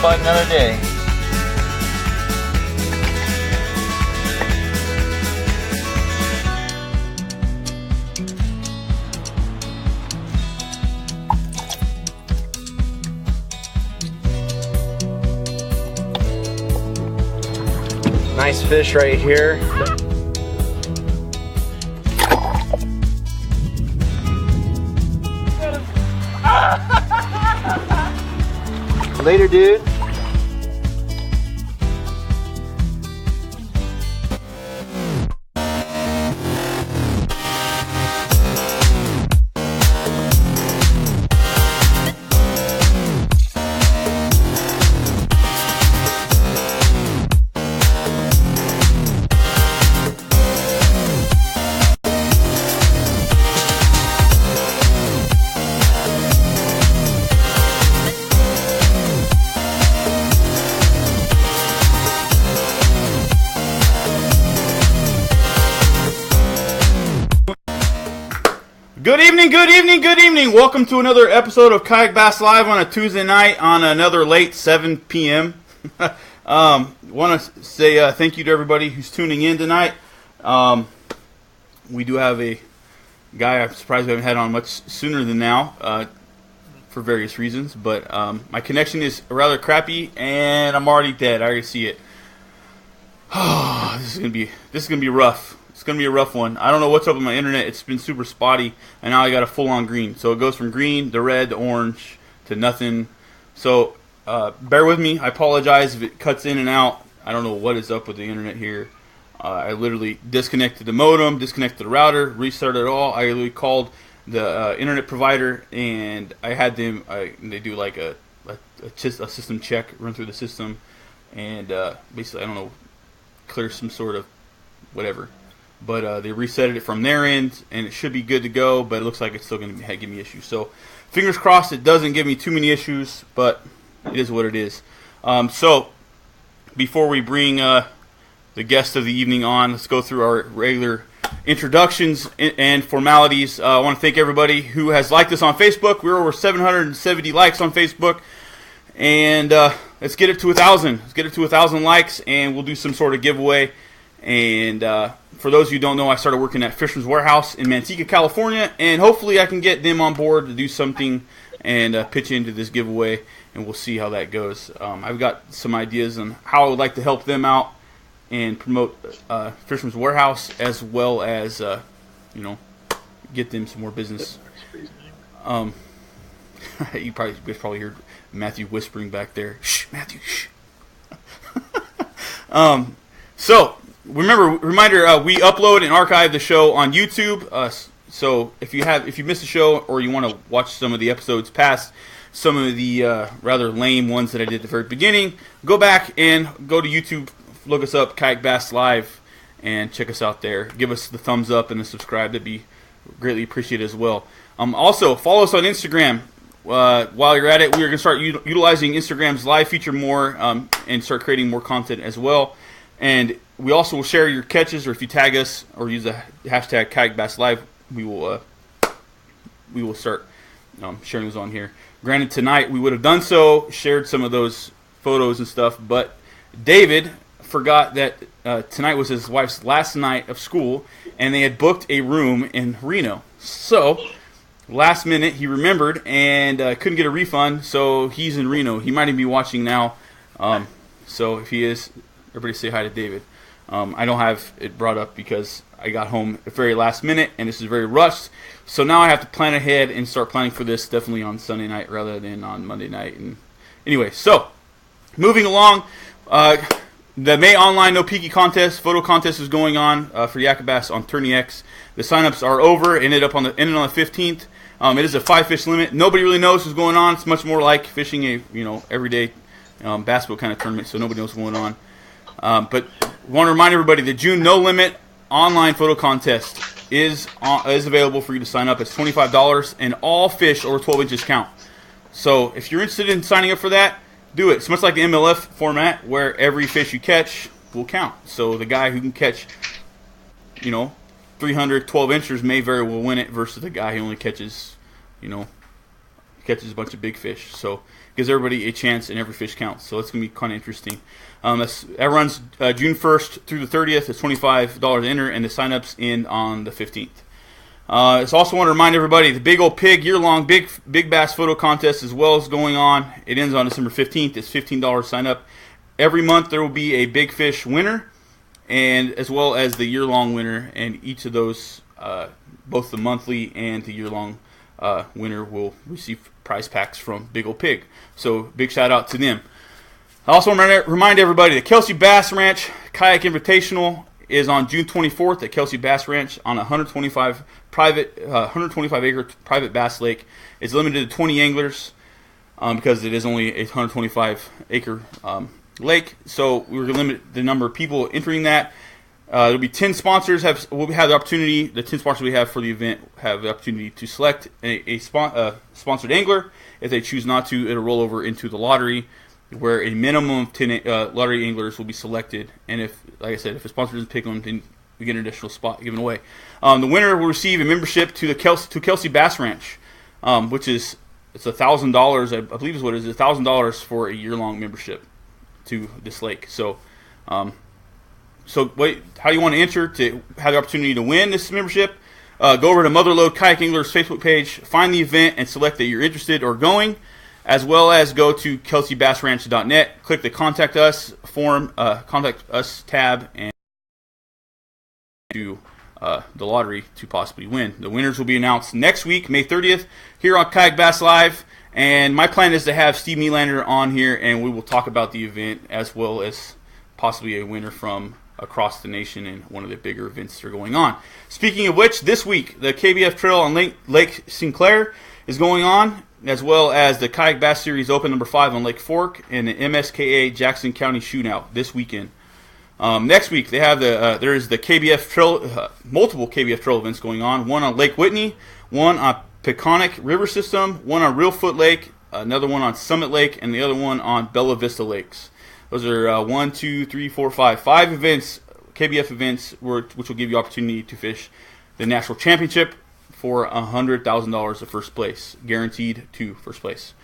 fight another day. Nice fish right here. Later, dude. Good evening. Welcome to another episode of Kayak-A-Bass Live on a Tuesday night on another late 7 p.m. Want to say thank you to everybody who's tuning in tonight. We do have a guy I'm surprised we haven't had on much sooner than now for various reasons, but my connection is rather crappy and I'm already dead. I already see it. This is gonna be rough. It's going to be a rough one. I don't know what's up with my internet. It's been super spotty, and now I got a full-on green. So it goes from green to red to orange to nothing. So bear with me. I apologize if it cuts in and out. I don't know what is up with the internet here. I literally disconnected the modem, disconnected the router, restarted it all. I literally called the internet provider, and I had them. They do like a system check, run through the system, and basically, I don't know, clear some sort of whatever. But they reset it from their end, and it should be good to go, but it looks like it's still going to give me issues. So fingers crossed it doesn't give me too many issues, but it is what it is. So before we bring the guest of the evening on, let's go through our regular introductions and formalities. I want to thank everybody who has liked us on Facebook. We're over 770 likes on Facebook, and let's get it to 1,000. Let's get it to 1,000 likes, and we'll do some sort of giveaway. And for those who don't know, I started working at Fisherman's Warehouse in Manteca, California, and hopefully I can get them on board to do something and pitch into this giveaway, and we'll see how that goes. I've got some ideas on how I would like to help them out and promote Fisherman's Warehouse, as well as get them some more business. You probably heard Matthew whispering back there. Shh, Matthew, shh. Reminder, we upload and archive the show on YouTube. So if you missed a show or you want to watch some of the episodes past some of the rather lame ones that I did at the very beginning, go back and go to YouTube, look us up, Kayak-A-Bass Live, and check us out there. Give us the thumbs up and the subscribe. That'd be greatly appreciated as well. Also, follow us on Instagram. While you're at it, we're going to start utilizing Instagram's live feature more and start creating more content as well. And we also will share your catches, or if you tag us or use the hashtag Kayak-A-Bass Live, we will start sharing those on here. Granted, tonight we would have done so, shared some of those photos and stuff, but David forgot that tonight was his wife's last night of school, and they had booked a room in Reno. So, last minute, he remembered and couldn't get a refund, so he's in Reno. He might even be watching now. So if he is, everybody say hi to David. I don't have it brought up because I got home at the very last minute, and this is very rushed. So now I have to plan ahead and start planning for this definitely on Sunday night rather than on Monday night. And anyway, so moving along, the May Online No Peaky contest, photo contest is going on for Yak-A-Bass on Tourney X. The signups are over, ended on the 15th. It is a 5-fish limit. Nobody really knows what's going on. It's much more like fishing a everyday bass boat kind of tournament, so nobody knows what's going on. But I want to remind everybody the June No Limit online photo contest is available for you to sign up. It's $25, and all fish over 12 inches count. So if you're interested in signing up for that, do it. It's much like the MLF format where every fish you catch will count. So the guy who can catch, 312 inches may very well win it versus the guy who only catches, catches a bunch of big fish. So gives everybody a chance, and every fish counts. So it's going to be kind of interesting. That runs June 1st through the 30th. It's $25 to enter, and the sign-ups end on the 15th. I also want to remind everybody the Big Old Pig year-long big bass photo contest as well is going on. It ends on December 15th. It's $15 sign up. Every month there will be a big fish winner, and as well as the year-long winner. And each of those, both the monthly and the year-long winner, will receive prize packs from Big Old Pig. So big shout out to them. I also want to remind everybody the Kelsey Bass Ranch Kayak Invitational is on June 24th at Kelsey Bass Ranch on a 125 acre private bass lake. It's limited to 20 anglers because it is only a 125 acre lake. So we're going to limit the number of people entering that. There'll be 10 sponsors. We'll have the opportunity. The 10 sponsors we have for the event have the opportunity to select a sponsored angler. If they choose not to, it'll roll over into the lottery, where a minimum of 10 lottery anglers will be selected. And if, like I said, if a sponsor doesn't pick them, then we get an additional spot given away. The winner will receive a membership to Kelsey Bass Ranch, which is it's $1,000. I believe is what it is, $1,000 for a year-long membership to this lake. So, how you want to enter to have the opportunity to win this membership? Go over to Motherlode Kayak Anglers Facebook page, find the event, and select that you're interested or going. As well as go to kelseybassranch.net, click the Contact Us form, Contact Us tab, and do the lottery to possibly win. The winners will be announced next week, May 30th, here on Kayak Bass Live. And my plan is to have Steve Nylander on here, and we will talk about the event as well as possibly a winner from across the nation and one of the bigger events that are going on. Speaking of which, this week, the KBF Trail on Lake Sinclair is going on, as well as the Kayak Bass Series Open number 5 on Lake Fork and the MSKA Jackson County Shootout this weekend. Next week they have there is the KBF Trail, multiple KBF Trail events going on. One on Lake Whitney, one on Peconic River System, one on Reelfoot Lake, another one on Summit Lake, and the other one on Bella Vista Lakes. Those are 5 events, KBF events, which will give you opportunity to fish the National Championship for $100,000 of first place, guaranteed to first place.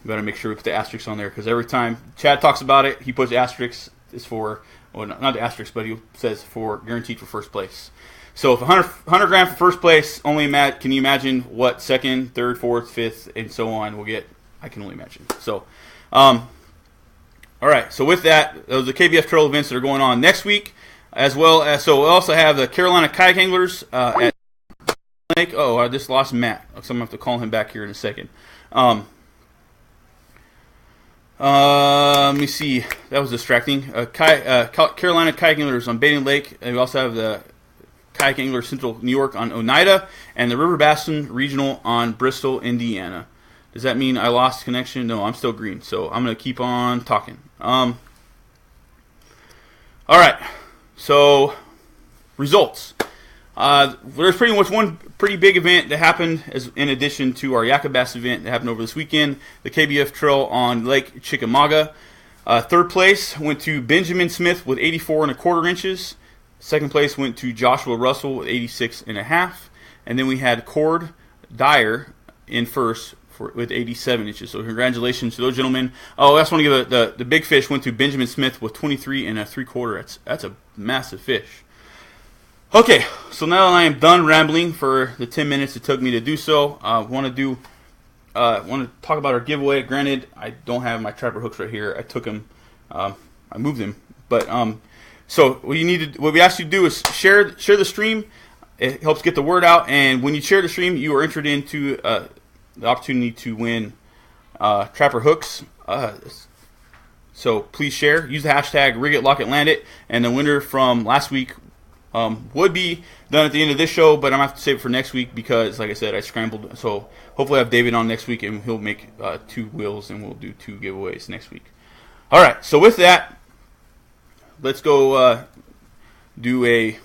We got to make sure we put the asterisks on there, because every time Chad talks about it, he puts asterisks. It's for, well, not the asterisk, but he says for guaranteed for first place. So if 100 grand for first place, can you imagine what second, third, fourth, fifth, and so on will get? I can only imagine. So, all right. So with that, those are the KBF Trail events that are going on next week, as well as we also have the Carolina Kayak Anglers at Lake. Oh, I just lost Matt. So I'm going to have to call him back here in a second. Let me see. That was distracting. Carolina Kayak Anglers on Baden Lake. And we also have the Kayak Anglers Central New York on Oneida, and the River Bassin Regional on Bristol, Indiana. Does that mean I lost connection? No, I'm still green. So I'm going to keep on talking. All right. So, results. There's pretty much one pretty big event that happened in addition to our Yak-A-Bass event that happened over this weekend, the KBF Trail on Lake Chickamauga. Third place went to Benjamin Smith with 84.25 inches. Second place went to Joshua Russell with 86.5. And then we had Cord Dyer in first with 87 inches. So congratulations to those gentlemen. Oh, I also want to give the big fish went to Benjamin Smith with 23.75. That's a massive fish. Okay, so now that I am done rambling for the 10 minutes it took me to do so, I want to talk about our giveaway. Granted, I don't have my trapper hooks right here. I took them, I moved them, but so what we ask you to do is share the stream. It helps get the word out, and when you share the stream, you are entered into the opportunity to win trapper hooks. So please share. Use the hashtag Rig It, Lock It, Land It, and the winner from last week would be done at the end of this show, but I'm going to have to save it for next week because, like I said, I scrambled. So hopefully I have David on next week, and he'll make 2 wheels, and we'll do 2 giveaways next week. All right, so with that, let's go do a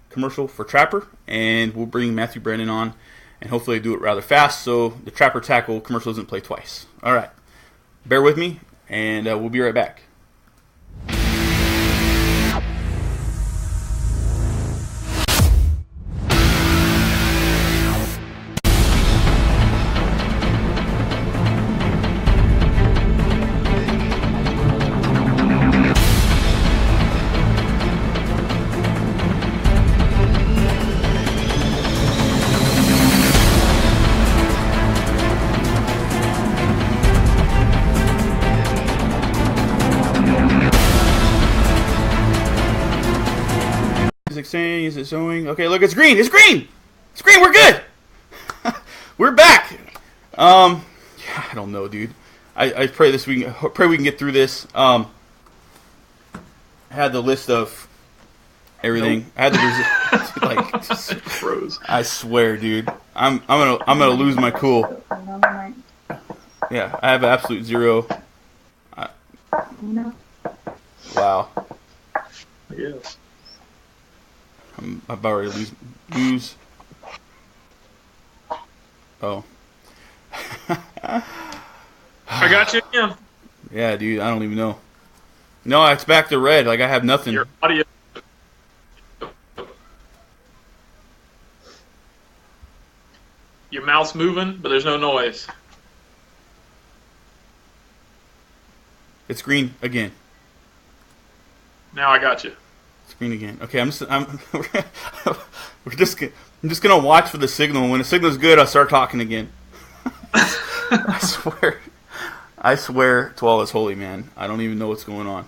commercial for Trapper, and we'll bring Matthew Brannon on, and hopefully do it rather fast so the Trapper Tackle commercial doesn't play twice. All right, bear with me, and we'll be right back. it saying? Is it showing? Okay, look, it's green. It's green. It's green. We're good. We're back. Yeah, I don't know, dude. I pray we can get through this. I had the list of everything. Nope. I had the like just froze. I swear, dude. I'm gonna lose my cool. Yeah, I have absolute zero. Wow. Yes. I'm about ready to lose. Oh. I got you again. Yeah, dude. I don't even know. No, it's back to red. Like I have nothing. Your audio. Your mouth's moving, but there's no noise. It's green again. Now I got you. It's green again. Okay, I'm just gonna watch for the signal. When the signal's good, I'll start talking again. I swear to all is holy, man. I don't even know what's going on.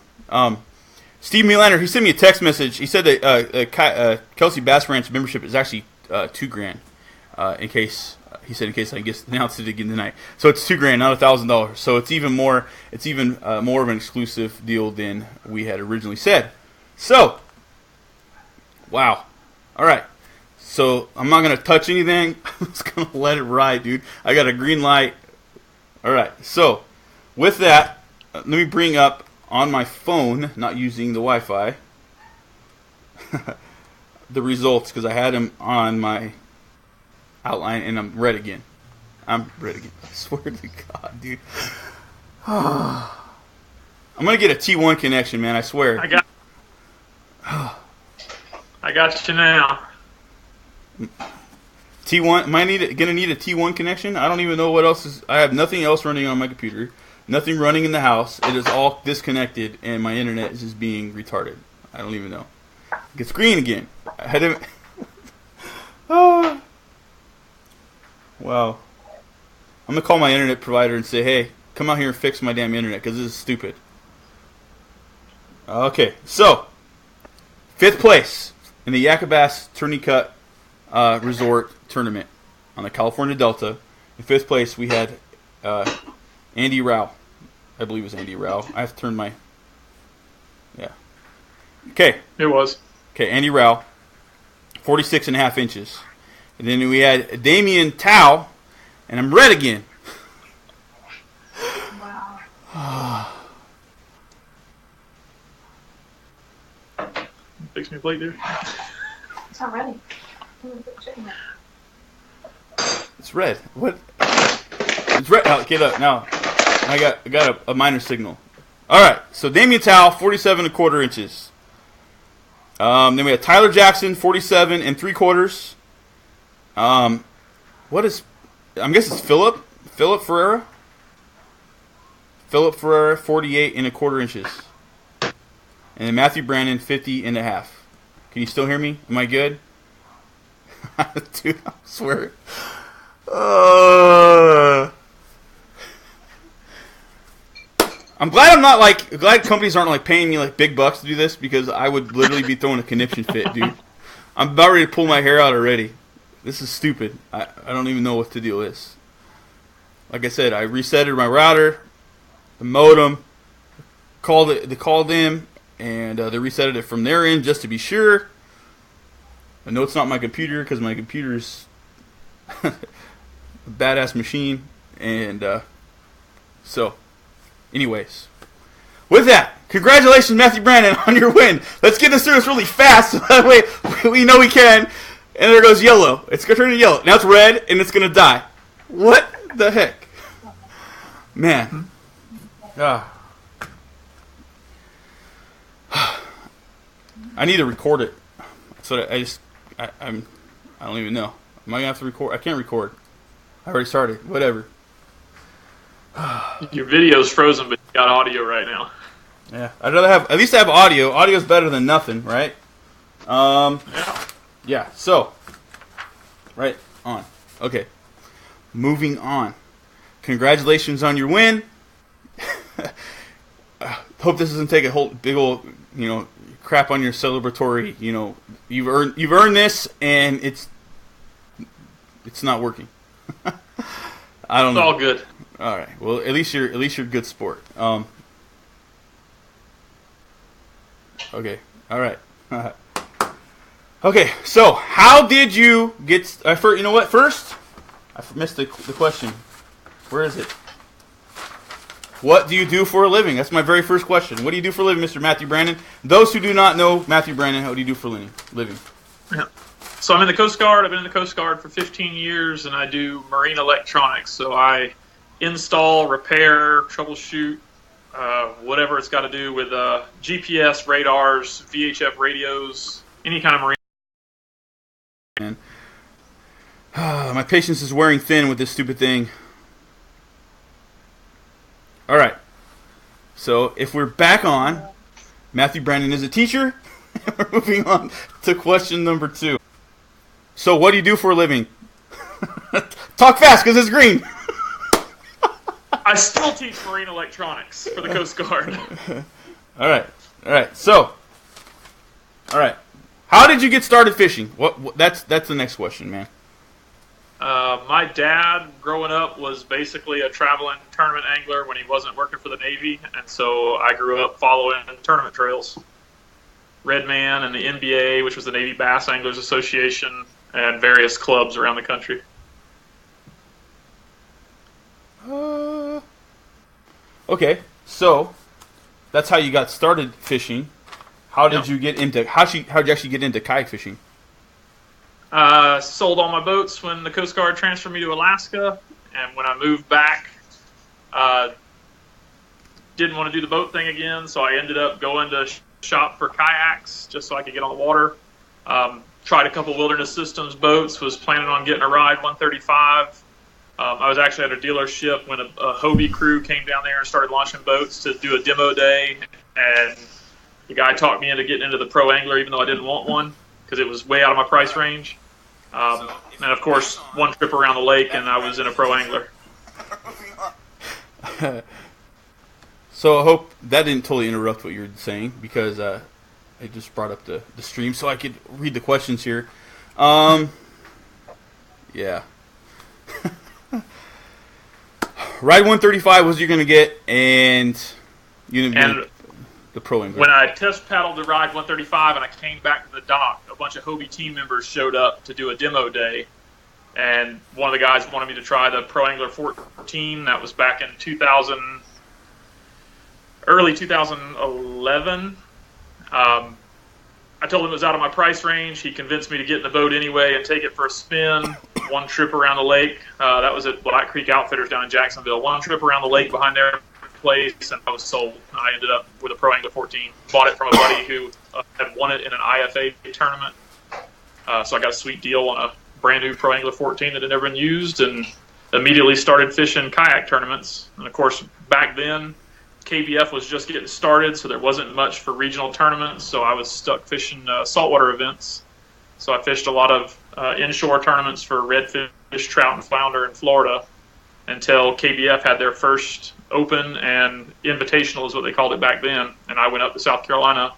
Steve Melander, he sent me a text message. He said that Kelsey Bass Ranch membership is actually $2,000. In case I can get announced it again tonight. So it's $2,000, not $1,000. So it's even more. It's even more of an exclusive deal than we had originally said. So, wow. All right. So I'm not gonna touch anything. I'm just gonna let it ride, dude. I got a green light. All right. So with that, let me bring up on my phone, not using the Wi-Fi, the results because I had them on my outline, and I'm red again. I swear to God, dude. I'm gonna get a T1 connection, man. I swear. I got you now. T1. Am I gonna need a T1 connection? I don't even know what else is. I have nothing else running on my computer. Nothing running in the house. It is all disconnected, and my internet is just being retarded. I don't even know. It's green again. I had to. Oh. Wow. I'm going to call my internet provider and say, hey, come out here and fix my damn internet because this is stupid. Okay, so 5th place in the Yak-A-Bass Tourney Cut Resort Tournament on the California Delta. In 5th place, we had Andy Rao. I believe it was Andy Rao. I have to turn my... Yeah. Okay. It was. Okay, Andy Rao, 46.5 inches. And then we had Damian Tao, and I'm red again. Wow. Fix me a plate, dude. It's not ready. It's red. What? It's red. Oh, get up now. I got a minor signal. All right. So Damian Tao, 47.25 inches. Then we had Tyler Jackson, 47.75. What is? I guess it's Philip Ferreira. Philip Ferreira, 48.25 inches. And then Matthew Brannon, 50.5. Can you still hear me? Am I good? Dude, I swear. I'm glad glad companies aren't paying me big bucks to do this because I would literally be throwing a conniption fit, dude. I'm about ready to pull my hair out already. This is stupid. I don't even know what the deal is. Like I said, I resetted my router, the modem, called in, and they resetted it from their end just to be sure. I know it's not my computer because my computer's a badass machine. And so, anyways. With that, congratulations, Matthew Brannon, on your win. Let's get this through this really fast so that way we know we can. And there goes yellow. It's going to turn to yellow. Now it's red, and it's going to die. What the heck? Man. I need to record it. So I don't even know. Am I going to have to record? I can't record. I already started. Whatever. Your video's frozen, but you got audio right now. Yeah. I'd rather at least have audio. Audio's better than nothing, right? Yeah, so, right on. Okay, moving on. Congratulations on your win. Hope this doesn't take a whole big old, crap on your celebratory, You've earned this, and it's not working. I don't know. It's all good. All right. Well, at least you're a good sport. Okay. All right. Okay. So, how did you get? You know what? First, I missed the question. Where is it? What do you do for a living? That's my very first question. What do you do for a living, Mr. Matthew Brannon? Those who do not know Matthew Brannon, what do you do for a living? Yeah. So I'm in the Coast Guard. I've been in the Coast Guard for 15 years, and I do marine electronics. So I install, repair, troubleshoot, whatever it's got to do with GPS, radars, VHF radios, any kind of marine. Man. My patience is wearing thin with this stupid thing. All right. So if we're back on, Matthew Brannon is a teacher. We're moving on to question number 2. So what do you do for a living? Talk fast because it's green. I still teach marine electronics for the Coast Guard. All right. So, all right. How did you get started fishing? That's the next question, man. My dad, growing up, was basically a traveling tournament angler when he wasn't working for the Navy, and so I grew up following tournament trails. Redman and the NBA, which was the Navy Bass Anglers Association, and various clubs around the country. Okay, so that's how you got started fishing. How did you get into? How'd you actually get into kayak fishing? Sold all my boats when the Coast Guard transferred me to Alaska, and when I moved back, didn't want to do the boat thing again, so I ended up going to shop for kayaks just so I could get on the water. Tried a couple Wilderness Systems boats, was planning on getting a Ride 135. I was actually at a dealership when a Hobie crew came down there and started launching boats to do a demo day, and the guy talked me into getting into the Pro Angler even though I didn't want one because it was way out of my price range. And of course, one trip around the lake and I was in a Pro Angler. So I hope that didn't totally interrupt what you were saying because I just brought up the stream so I could read the questions here. Yeah. Ride 135 was you're going to get, and you're going to be the Pro Angler. When I test paddled the Ride 135 and I came back to the dock, a bunch of Hobie team members showed up to do a demo day, and one of the guys wanted me to try the Pro Angler 14. That was back in early 2011. I told him it was out of my price range. He convinced me to get in the boat anyway and take it for a spin. One trip around the lake. That was at Black Creek Outfitters down in Jacksonville. One trip around the lake behind their place, and I was sold. I ended up with a Pro Angler 14. Bought it from a buddy who had won it in an IFA tournament. So I got a sweet deal on a brand new Pro Angler 14 that had never been used, and immediately started fishing kayak tournaments. And of course, back then, KBF was just getting started, so there wasn't much for regional tournaments, so I was stuck fishing saltwater events. So I fished a lot of inshore tournaments for redfish, trout, and flounder in Florida until KBF had their first open and invitational is what they called it back then. And I went up to South Carolina,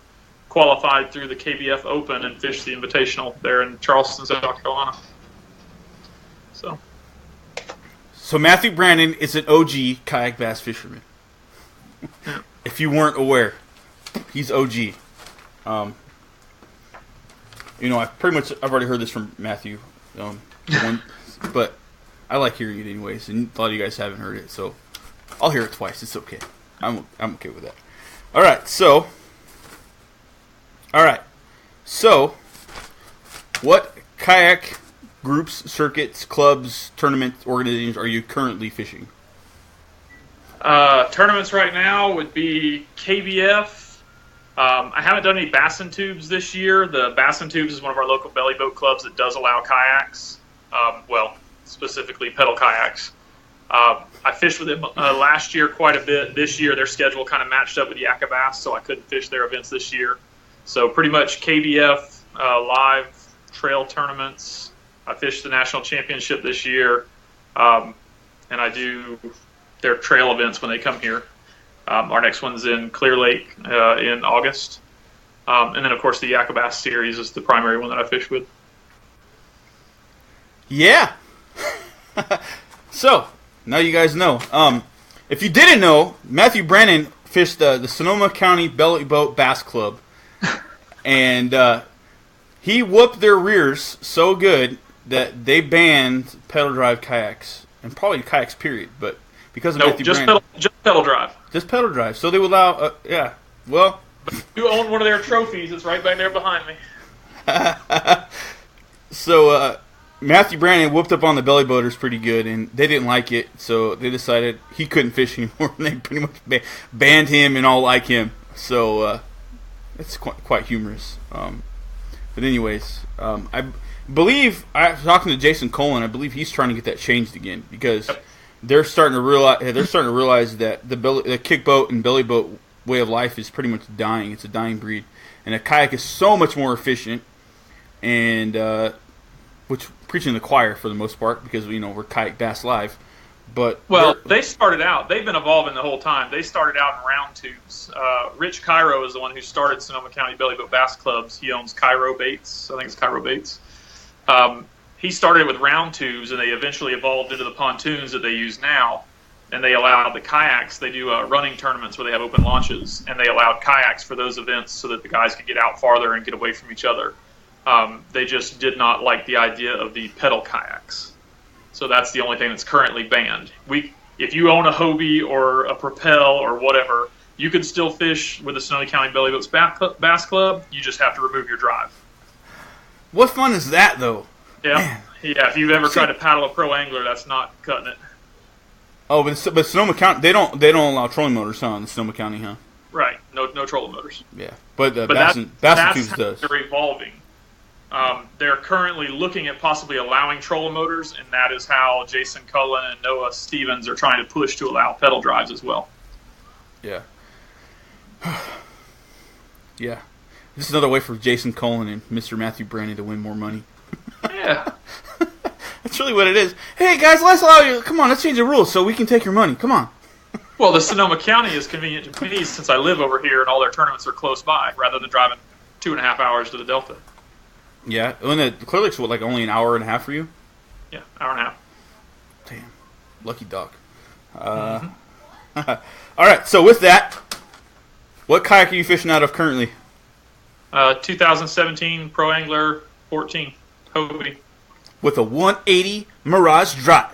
qualified through the KBF Open, and fished the invitational there in Charleston, South Carolina. So Matthew Brannon is an OG kayak bass fisherman. If you weren't aware, he's OG. I've already heard this from Matthew, but I like hearing it anyways, and a lot of you guys haven't heard it, so I'll hear it twice. It's okay. I'm okay with that. All right. So, what kayak groups, circuits, clubs, tournament organizations are you currently fishing? Tournaments right now would be KBF. I haven't done any Bassin Tubes this year. The Bassin Tubes is one of our local belly boat clubs that does allow kayaks. Specifically pedal kayaks. I fished with them last year quite a bit. This year their schedule kind of matched up with Yak-A-Bass, so I couldn't fish their events this year. So pretty much KBF live trail tournaments. I fished the national championship this year, and I do their trail events when they come here. Our next one's in Clear Lake in August. And then, of course, the Yak-A-Bass series is the primary one that I fish with. Yeah. So, now you guys know. If you didn't know, Matthew Brannon fished the Sonoma County Belly Boat Bass Club. And he whooped their rears so good that they banned pedal drive kayaks. And probably kayaks, period. But because of Matthew Brannon. Just pedal drive. Just pedal drive. So they would allow, well. You own one of their trophies. It's right back there behind me. So, Matthew Brannon whooped up on the belly boaters pretty good, and they didn't like it, so they decided he couldn't fish anymore, and they pretty much banned him and all like him. So, it's quite humorous. But anyways, I believe, I was talking to Jason Colin, I believe he's trying to get that changed again, because they're starting to realize that the kick boat and belly boat way of life is pretty much dying. It's a dying breed, and a kayak is so much more efficient, and which preaching to the choir for the most part, because we're Kayak Bass Live. But they started out. They've been evolving the whole time. They started out in round tubes. Rich Cairo is the one who started Sonoma County Belly Boat Bass Clubs. He owns Cairo Baits. I think it's Cairo Baits. He started with round tubes, and they eventually evolved into the pontoons that they use now. And they allowed the kayaks. They do running tournaments where they have open launches, and they allowed kayaks for those events so that the guys could get out farther and get away from each other. They just did not like the idea of the pedal kayaks. So that's the only thing that's currently banned. If you own a Hobie or a Propel or whatever, you can still fish with the Sonoma County Belly Boats Bass Club. You just have to remove your drive. What fun is that, though? Yeah, Man. Yeah. If you've ever tried to paddle a pro angler, that's not cutting it. Oh, but Sonoma County, they don't allow trolling motors, in Sonoma County, huh? Right. No trolling motors. Yeah, but that's Bass how does. they're evolving. They're currently looking at possibly allowing trolling motors, and that is how Jason Cullen and Noah Stevens are trying to push to allow pedal drives as well. Yeah. Yeah. This is another way for Jason Cullen and Mr. Matthew Brannon to win more money. Yeah. That's really what it is. Hey, guys, let's allow you. Come on, let's change the rules so we can take your money. Come on. Well, the Sonoma County is convenient to me since I live over here and all their tournaments are close by, rather than driving 2.5 hours to the Delta. Yeah, and the Clear Lake's only an hour and a half for you? Yeah, hour and a half. Damn, lucky dog. All right, so with that, what kayak are you fishing out of currently? 2017 Pro Angler 14 Hobie. With a 180 Mirage Drive.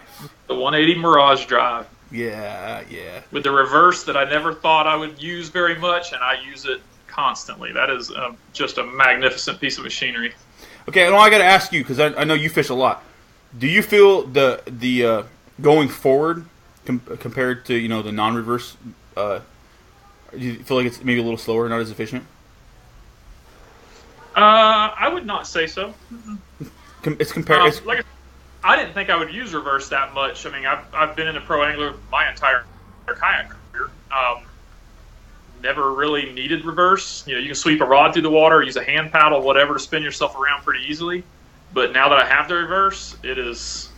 The 180 Mirage Drive. Yeah. With the reverse that I never thought I would use very much, and I use it constantly. That is just a magnificent piece of machinery. Okay, I got to ask you, because I know you fish a lot. Do you feel the going forward compared to the non-reverse? Do you feel like it's maybe a little slower, not as efficient? I would not say so. It's compared. I didn't think I would use reverse that much. I mean, I've been in a pro angler my entire kayak career. Never really needed reverse. You can sweep a rod through the water, use a hand paddle, whatever, to spin yourself around pretty easily. But now that I have the reverse, it is.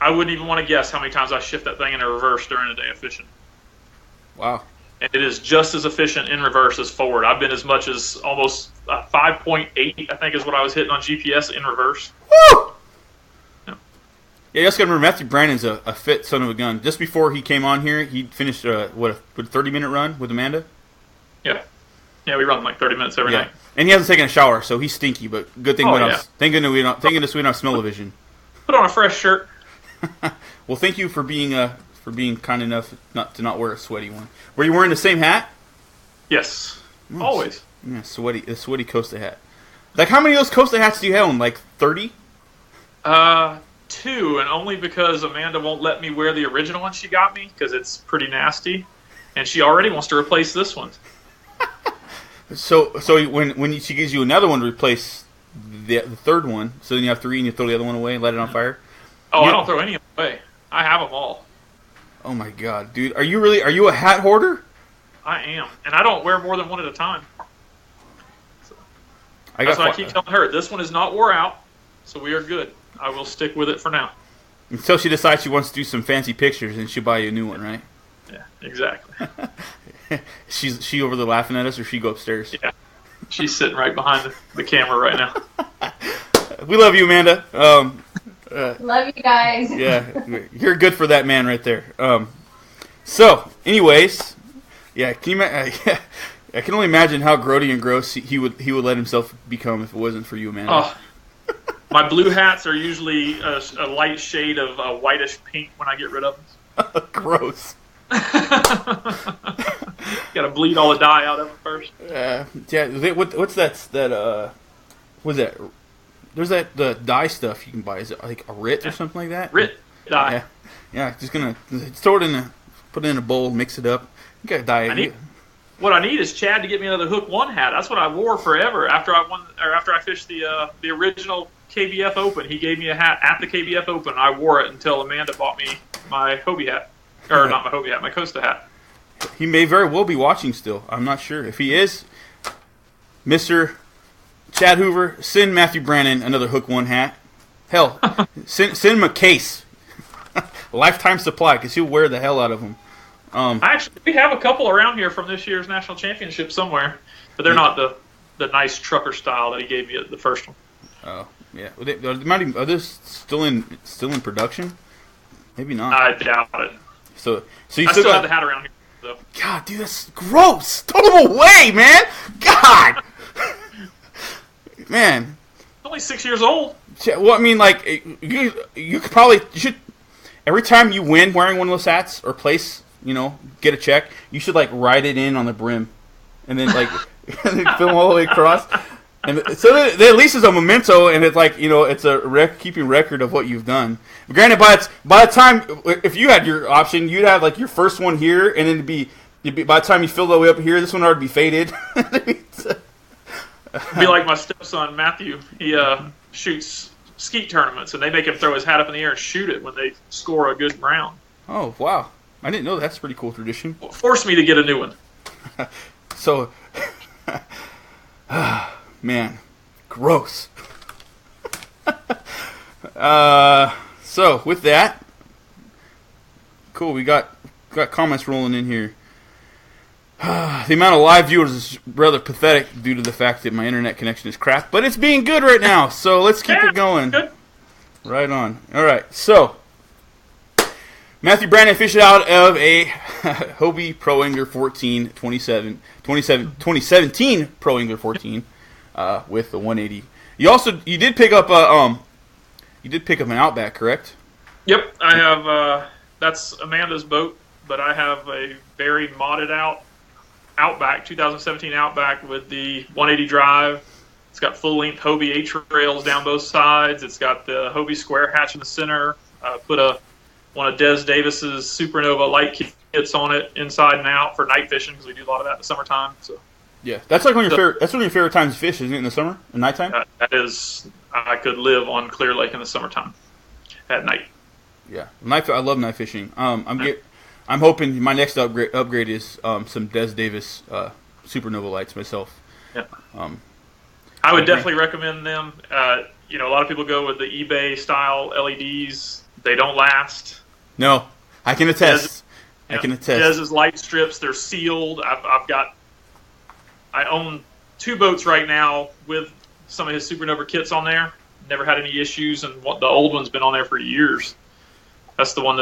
I wouldn't even want to guess how many times I shift that thing in a reverse during a day of fishing. Wow. And it is just as efficient in reverse as forward. I've been as much as almost 5.8, I think, is what I was hitting on GPS in reverse. Woo! Yeah, you also got to remember, Matthew Brannon's a fit son of a gun. Just before he came on here, he finished a 30-minute run with Amanda? Yeah. Yeah, we run like 30 minutes every night. And he hasn't taken a shower, so he's stinky, but good thing thank goodness we don't have smell-o-vision. Put on a fresh shirt. Well, thank you for being kind enough not to wear a sweaty one. Were you wearing the same hat? Yes. Always. Yeah, a sweaty Costa hat. Like, how many of those Costa hats do you own? Like 30? 2, and only because Amanda won't let me wear the original one she got me, because it's pretty nasty, and she already wants to replace this one. So when she gives you another one to replace the third one, so then you have 3 and you throw the other one away and let it on fire? Oh, I don't throw any away. I have them all. Oh my god, dude. Are you a hat hoarder? I am. And I don't wear more than one at a time. So, that's why I keep telling her, this one is not wore out, so we are good. I will stick with it for now. Until she decides she wants to do some fancy pictures and she'll buy you a new one, right? Yeah, exactly. she over there laughing at us, or she go upstairs? Yeah, she's sitting right behind the camera right now. We love you, Amanda. Love you guys. Yeah, you're good for that man right there. So, anyways, yeah, I can only imagine how grody and gross he would let himself become if it wasn't for you, Amanda. Oh, my blue hats are usually a light shade of whitish pink when I get rid of them. Gross. Got to bleed all the dye out of them first. Yeah. What's that? What's that? There's the dye stuff you can buy. Is it like a Rit or something like that? Rit dye. Yeah. Just gonna throw it put it in a bowl, mix it up. You got dye. What I need is Chad to get me another Hook 1 hat. That's what I wore forever after I fished the original KBF Open. He gave me a hat at the KBF Open. I wore it until Amanda bought me my Hobie hat, or not my Hobie hat, my Costa hat. He may very well be watching still. I'm not sure. If he is, Mr. Chad Hoover, send Matthew Brannon another Hook 1 hat. Hell, send him a case, a lifetime supply, because he'll wear the hell out of them. Actually, we have a couple around here from this year's national championship somewhere, but they're not the nice trucker style that he gave me at the first one. Oh, yeah. Are they still in production? Maybe not. I doubt it. So you I still got have the hat around here, though. God, dude, that's gross. Throw them away, man. God. Man. Only 6 years old. Well, I mean, like, you should, every time you win wearing one of those hats or place, get a check, you should, like, write it in on the brim. And then, like, film all the way across. And so that at least it's a memento, and it's like, it's a keeping record of what you've done. Granted, by the time, if you had your option, you'd have, like, your first one here, and then it'd be by the time you fill the way up here, this one would already be faded. Be like my stepson, Matthew. He shoots skeet tournaments, and they make him throw his hat up in the air and shoot it when they score a good round. Oh, wow. I didn't know that's a pretty cool tradition. Force me to get a new one. So, man, gross. So, with that, cool, we got comments rolling in here. The amount of live viewers is rather pathetic due to the fact that my internet connection is crap, but it's being good right now, so let's keep it going. Good. Right on. All right, so Matthew Brannon fished out of a Hobie Pro Angler 14 2017 Pro Angler 14 with the 180. You did pick up an Outback, correct? Yep, I have. That's Amanda's boat, but I have a very modded out Outback, 2017 Outback with the 180 drive. It's got full-length Hobie H-rails down both sides. It's got the Hobie square hatch in the center. Put one of Des Davis's Supernova light kits on it, inside and out, for night fishing, because we do a lot of that in the summertime. So yeah, that's like one of your favorite times to fish, isn't it? In the summer, at nighttime. That is, I could live on Clear Lake in the summertime at night. Yeah, I love night fishing. I'm hoping my next upgrade is some Des Davis Supernova lights myself. Yeah. I would definitely recommend them. A lot of people go with the eBay style LEDs. They don't last. No, I can attest. Des's light strips, they're sealed. I own 2 boats right now with some of his Supernova kits on there. Never had any issues, and the old one's been on there for years. That's the one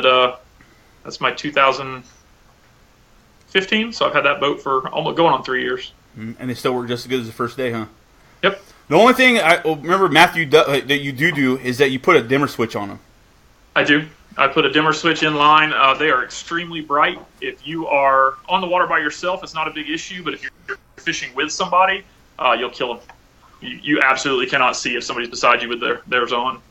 that's my 2015, so I've had that boat for almost going on 3 years. And they still work just as good as the first day, huh? Yep. The only thing I remember, Matthew, that you do is that you put a dimmer switch on them. I do. I put a dimmer switch in line. They are extremely bright. If you are on the water by yourself, it's not a big issue, but if you're fishing with somebody, you'll kill them. You absolutely cannot see if somebody's beside you with theirs on.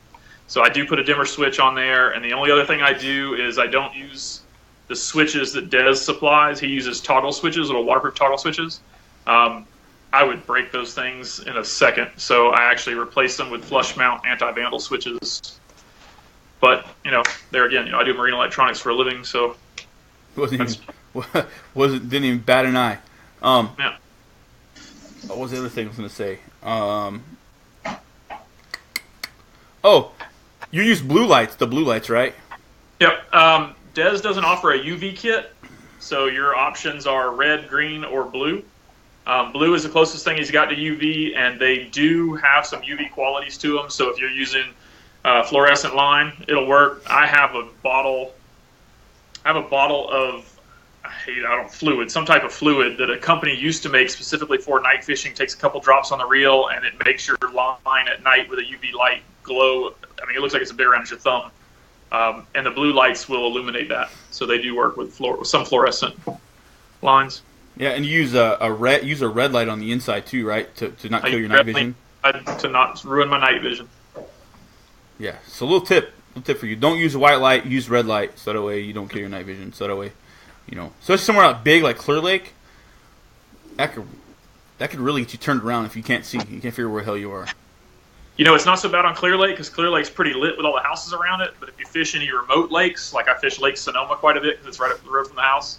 So I do put a dimmer switch on there, and the only other thing I do is I don't use the switches that Des supplies. He uses toggle switches, little waterproof toggle switches. I would break those things in a second, so I actually replace them with flush mount anti-vandal switches. But, there again, I do marine electronics for a living, so... Didn't even bat an eye. Yeah. What was the other thing I was going to say? You use the blue lights, right? Yep. Des doesn't offer a UV kit, So your options are red, green, or blue. Blue is the closest thing he's got to UV, and they do have some UV qualities to them. So if you're using fluorescent line, it'll work. I have a bottle of fluid, some type of fluid that a company used to make specifically for night fishing. Takes a couple drops on the reel, and it makes your line at night with a UV light glow. I mean, it looks like it's a big around your thumb. And the blue lights will illuminate that. So they do work with some fluorescent lines. Yeah, and you use a red light on the inside too, right? To not kill your night vision. To not ruin my night vision. Yeah. So little tip for you: don't use a white light. Use red light, so that way you don't kill your night vision. So that way, especially somewhere out big like Clear Lake, that could really get you turned around if you can't see. You can't figure where the hell you are. It's not so bad on Clear Lake because Clear Lake's pretty lit with all the houses around it. But if you fish any remote lakes, like I fish Lake Sonoma quite a bit because it's right up the road from the house,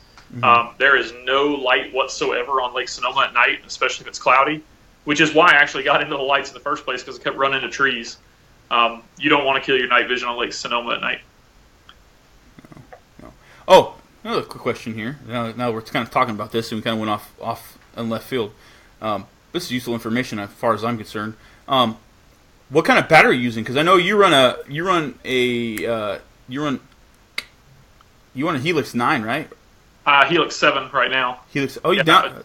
there is no light whatsoever on Lake Sonoma at night, especially if it's cloudy, which is why I actually got into the lights in the first place because I kept running into trees. You don't want to kill your night vision on Lake Sonoma at night. No. Oh, another quick question here. Now we're kind of talking about this, and we kind of went off in left field. This is useful information as far as I'm concerned. What kind of battery are you using? Because I know you run a Helix 9, right? Helix 7 right now. Helix. Oh, you down?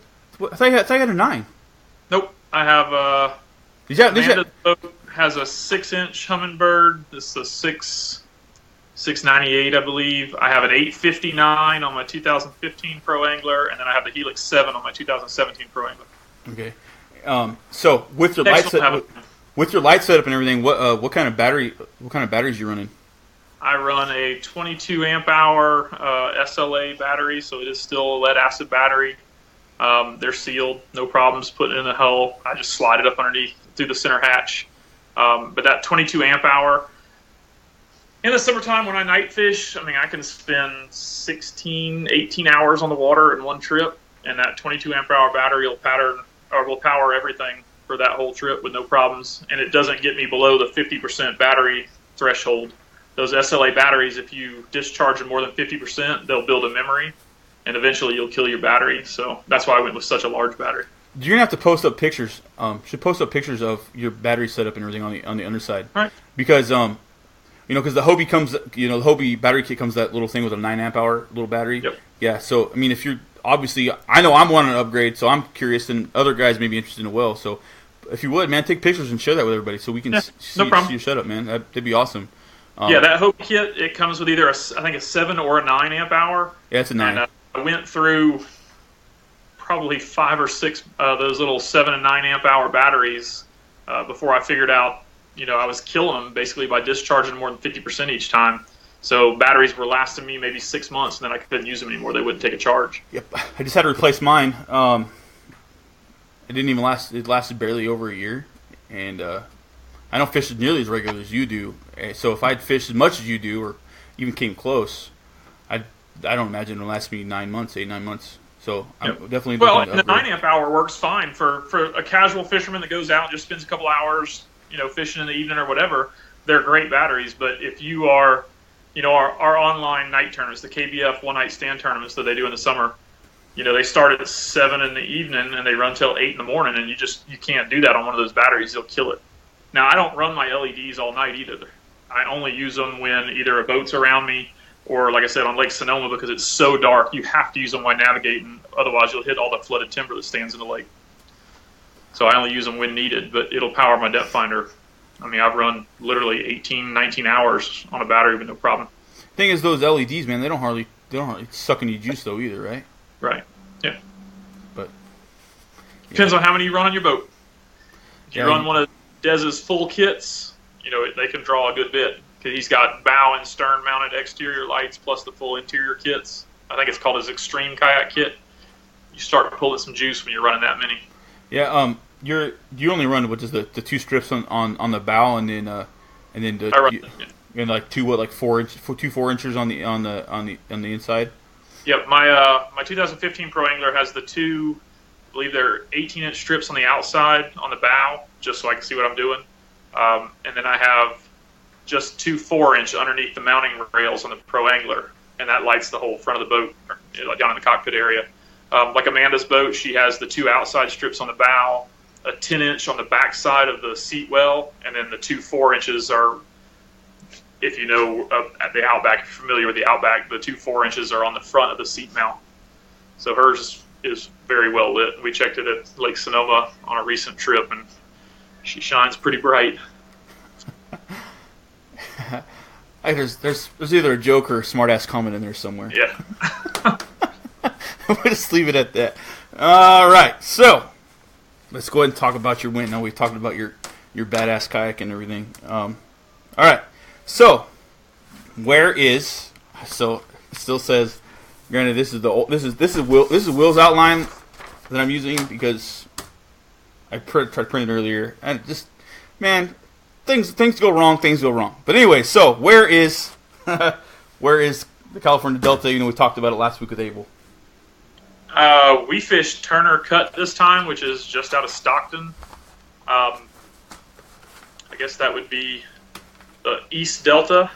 I thought you had a 9. Nope. I have. Amanda's boat has a 6-inch Humminbird. This is a 698, I believe. I have an 859 on my 2015 Pro Angler, and then I have the Helix 7 on my 2017 Pro Angler. Okay. So with your light setup and everything, what kind of batteries you running? I run a 22 amp hour SLA battery, so it is still a lead acid battery. They're sealed, no problems putting it in the hull. I just slide it up underneath through the center hatch. But that 22 amp hour, in the summertime when I night fish, I mean, I can spend 16, 18 hours on the water in one trip, and that 22 amp hour battery will power everything for that whole trip with no problems. And it doesn't get me below the 50% battery threshold. Those SLA batteries, if you discharge them more than 50%, they'll build a memory, and eventually you'll kill your battery. So that's why I went with such a large battery. You're gonna have to post up pictures. Should post up pictures of your battery setup and everything on the underside. All right. Because because the Hobie comes, the Hobie battery kit comes that little thing with a 9 amp hour little battery. Yep. Yeah. So I mean, if you're obviously, I know I'm wanting to upgrade, so I'm curious, and other guys may be interested as well. So if you would, man, take pictures and share that with everybody so we can see your setup, man. That'd be awesome. That Hobie kit, it comes with either a 7 or a 9 amp hour. Yeah, it's a 9. And I went through probably 5 or 6 those little 7 and 9 amp hour batteries before I figured out, I was killing them basically by discharging more than 50% each time. So batteries were lasting me maybe 6 months, and then I couldn't use them anymore. They wouldn't take a charge. Yep, I just had to replace mine. It didn't even last. It lasted barely over a year, and I don't fish nearly as regular as you do. So if I'd fished as much as you do, or even came close, I don't imagine it'll last me 9 months, 8-9 months. So I'm definitely and the 9 amp hour works fine for a casual fisherman that goes out and just spends a couple hours, fishing in the evening or whatever. They're great batteries. But if you are, our online night tournaments, the KBF one night stand tournaments that they do in the summer, they start at 7 in the evening and they run till 8 in the morning, and you can't do that on one of those batteries. They'll kill it. Now, I don't run my LEDs all night either. I only use them when either a boat's around me or, like I said, on Lake Sonoma, because it's so dark. You have to use them while navigating. Otherwise, you'll hit all the flooded timber that stands in the lake. So I only use them when needed, but it'll power my depth finder. I mean, I've run literally 18, 19 hours on a battery with no problem. Thing is, those LEDs, man, they don't hardly suck any juice though either, right? Right. Yeah. But depends on how many you run on your boat. If you run one of Dez's full kits, they can draw a good bit. Because he's got bow and stern mounted exterior lights plus the full interior kits. I think it's called his Extreme Kayak Kit. You start pulling some juice when you're running that many. Yeah. You only run with just the 2 strips on the bow, and then like 4 inches on the inside. Yep. My 2015 Pro Angler has the 2, I believe they're 18-inch strips on the outside on the bow, just so I can see what I'm doing. And then I have just 2 4-inch underneath the mounting rails on the Pro Angler, and that lights the whole front of the boat, down in the cockpit area. Like Amanda's boat, she has the 2 outside strips on the bow, a 10-inch on the back side of the seat well, and then the 2 4-inches are, if you know at the Outback, if you're familiar with the Outback, the 2 4-inches are on the front of the seat mount. So hers is very well lit. We checked it at Lake Sonoma on a recent trip, and she shines pretty bright. There's either a joke or a smart-ass comment in there somewhere. Yeah. We'll just leave it at that. All right, so let's go ahead and talk about your win. Now we've talked about your badass kayak and everything. All right, so so it still says. Granted, this is Will's outline that I'm using because I tried to print it earlier, and just things go wrong. But anyway, so where is the California Delta? We talked about it last week with Abel. We fished Turner Cut this time, which is just out of Stockton. I guess that would be the East Delta.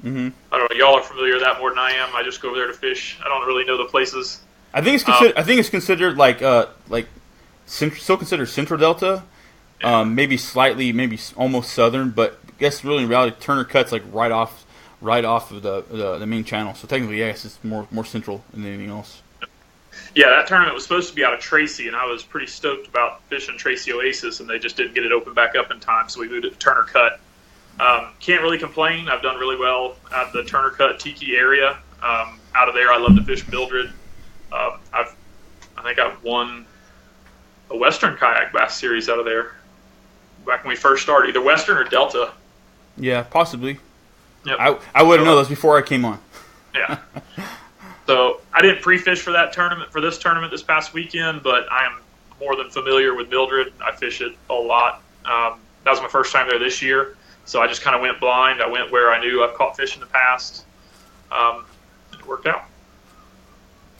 Mm-hmm. I don't know. Y'all are familiar with that more than I am. I just go over there to fish. I don't really know the places. I think it's considered still considered Central Delta. Yeah. Maybe almost southern, but I guess really in reality Turner Cut's like right off of the main channel. So technically, yes, it's more central than anything else. Yeah, that tournament was supposed to be out of Tracy, and I was pretty stoked about fishing Tracy Oasis, and they just didn't get it open back up in time, so we moved it to Turner Cut. Can't really complain. I've done really well at the Turner Cut Tiki area. Out of there, I love to fish Mildred. I think I've won a Western Kayak Bass Series out of there back when we first started, either Western or Delta. Yeah, possibly. Yep. I wouldn't know those before I came on. Yeah. So I didn't pre-fish for this tournament this past weekend, but I am more than familiar with Mildred. I fish it a lot. That was my first time there this year, so I just kind of went blind. I went where I knew I've caught fish in the past. It worked out.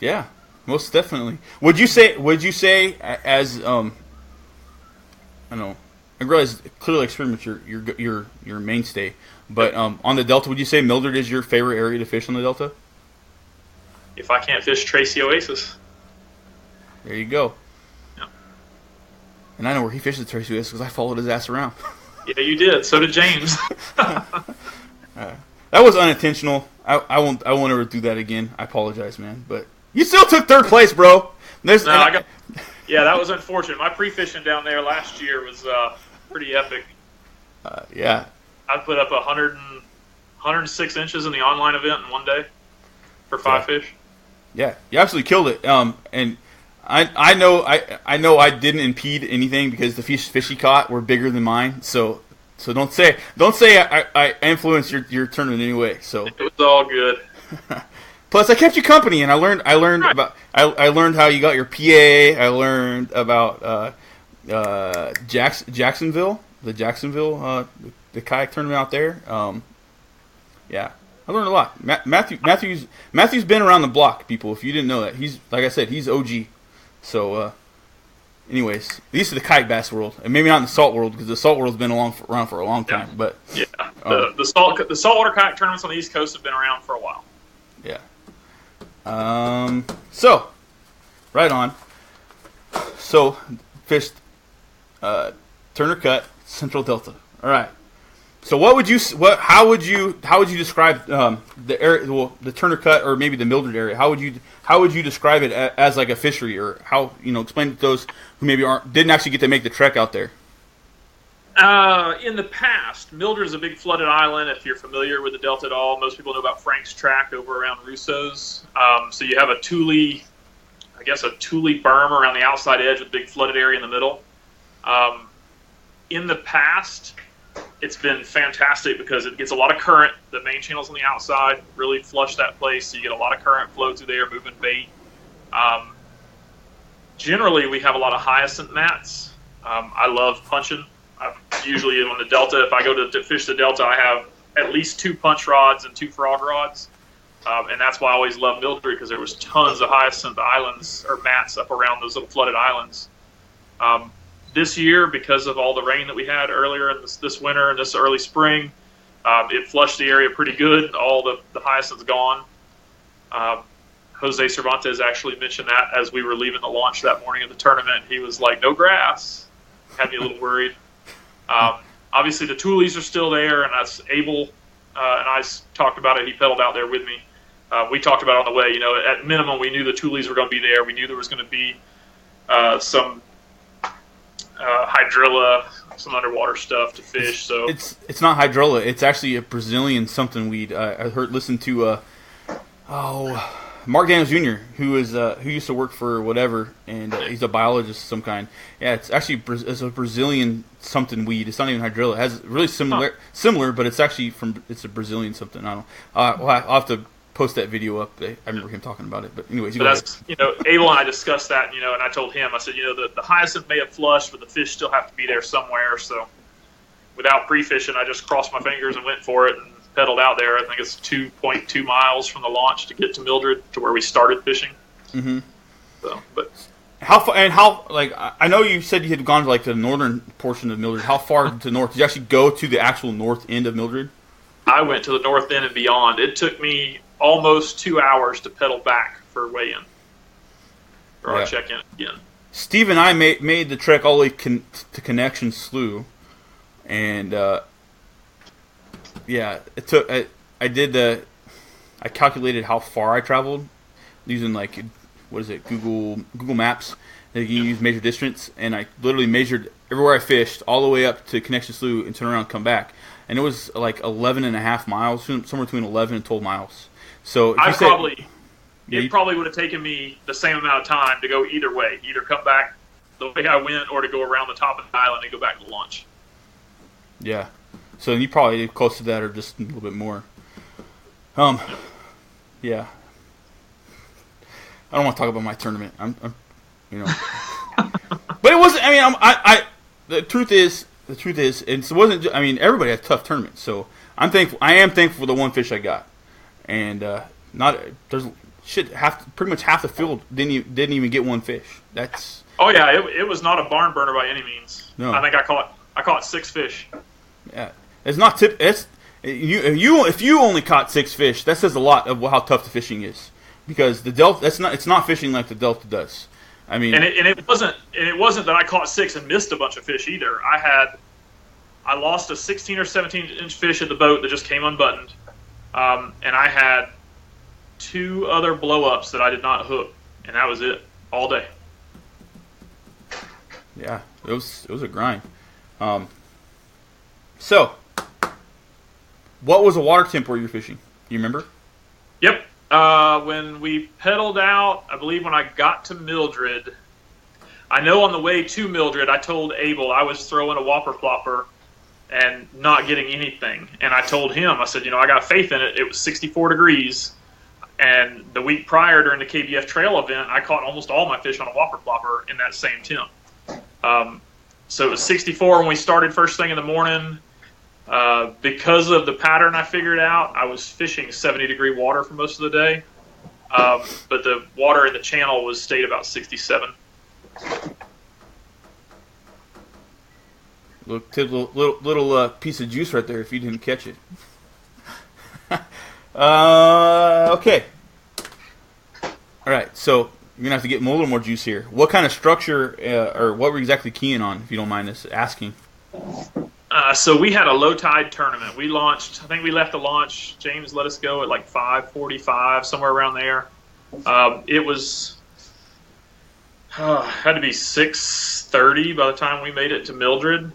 Yeah, most definitely. Would you say as I don't know, I realize clearly experiment your mainstay, but on the Delta, would you say Mildred is your favorite area to fish on the Delta? If I can't fish Tracy Oasis. There you go. Yeah. And I know where he fishes Tracy Oasis because I followed his ass around. Yeah, you did. So did James. That was unintentional. I won't ever do that again. I apologize, man. But you still took third place, bro. Yeah, that was unfortunate. My pre-fishing down there last year was pretty epic. Yeah. I put up 106 inches in the online event in one day for 5 fish. Yeah, you absolutely killed it. And I know I didn't impede anything because the fish he caught were bigger than mine. So don't say I influenced your tournament in any way. So it was all good. Plus, I kept you company, and I learned about I learned how you got your PA. I learned about Jacksonville, the kayak tournament out there. Yeah. I learned a lot. Matthew's been around the block, people. If you didn't know that, he's like I said, he's OG. So, anyways, these are the kayak bass world, and maybe not in the salt world because the salt world's been around for a long time. Yeah. But yeah, the saltwater kayak tournaments on the East Coast have been around for a while. Yeah. So, right on. So, fished Turner Cut, Central Delta. All right. So how would you describe the area, the Turner Cut or maybe the Mildred area? How would you describe it as like a fishery, or how explain to those who maybe didn't actually get to make the trek out there? In the past, Mildred is a big flooded island. If you're familiar with the Delta at all, most people know about Frank's Track over around Russo's. So you have a tule berm around the outside edge with a big flooded area in the middle. In the past, it's been fantastic because it gets a lot of current. The main channels on the outside really flush that place, so you get a lot of current flow through there, moving bait. Generally, we have a lot of hyacinth mats. I love punching. Usually on the Delta, if I go to fish the Delta, I have at least 2 punch rods and 2 frog rods. And that's why I always love Mildred, because there was tons of hyacinth islands or mats up around those little flooded islands. This year, because of all the rain that we had earlier in this winter and this early spring, it flushed the area pretty good. All the hyacinth's gone. Jose Cervantes actually mentioned that as we were leaving the launch that morning of the tournament. He was like, "No grass." Had me a little worried. Obviously, the toolies are still there, and that's Abel and I talked about it. He pedaled out there with me. We talked about it on the way. At minimum, we knew the toolies were going to be there. We knew there was going to be some hydrilla, some underwater stuff to fish. So it's not hydrilla. It's actually a Brazilian something weed. I listened to Mark Daniels Jr., who used to work for whatever, and he's a biologist of some kind. Yeah, it's actually it's a Brazilian something weed. It's not even hydrilla. It has really similar, but it's actually it's a Brazilian something. I don't know. I'll have to post that video up. I remember him talking about it. But anyways, that's Abel and I discussed that. And I told him, I said, the hyacinth may have flushed, but the fish still have to be there somewhere. So without pre-fishing, I just crossed my fingers and went for it and pedaled out there. I think it's 2.2 miles from the launch to get to Mildred, to where we started fishing. Mm-hmm. So, but how far? And how? Like, I know you said you had gone to the northern portion of Mildred. How far to the north? Did you actually go to the actual north end of Mildred? I went to the north end and beyond. It took me almost 2 hours to pedal back for weigh-in, or our check-in again. Steve and I made the trek all the way to Connection Slough, and it took. I calculated how far I traveled using Google Maps. You can use measure distance, and I literally measured everywhere I fished all the way up to Connection Slough and turn around and come back, and it was like 11 and a half miles, somewhere between 11 and 12 miles. So it probably would have taken me the same amount of time to go either way, either come back the way I went or to go around the top of the island and go back to launch. Yeah. So you probably did close to that or just a little bit more. Yeah. I don't want to talk about my tournament. I'm but it wasn't. I mean, the truth is, it wasn't. Everybody had tough tournaments, so I'm thankful. I am thankful for the one fish I got, and pretty much half the field didn't even get one fish. That's. Oh yeah, it was not a barn burner by any means. No. I think I caught 6 fish. Yeah, it's not tip. If you only caught 6 fish, that says a lot of how tough the fishing is, because the Delta. It's not fishing like the Delta does. I mean, and it wasn't that I caught 6 and missed a bunch of fish either. I lost a 16 or 17 inch fish at the boat that just came unbuttoned, and I had 2 other blow ups that I did not hook, and that was it all day. Yeah, it was a grind. So, what was the water temp where you were fishing? Do you remember? Yep. When we pedaled out, I believe when I got to Mildred, I know on the way to Mildred, I told Abel I was throwing a whopper plopper and not getting anything. And I told him, I said, I got faith in it. It was 64 degrees. And the week prior during the KBF trail event, I caught almost all my fish on a whopper plopper in that same temp. So it was 64 when we started first thing in the morning. Because of the pattern I figured out, I was fishing 70-degree water for most of the day. But the water in the channel stayed about 67. Little piece of juice right there if you didn't catch it. Okay. All right, so you're going to have to get a little more juice here. What kind of structure or what were you exactly keying on, if you don't mind us asking? So we had a low tide tournament. We launched, I think we left the launch, James let us go at like 5:45, somewhere around there. It was, had to be 6:30 by the time we made it to Mildred.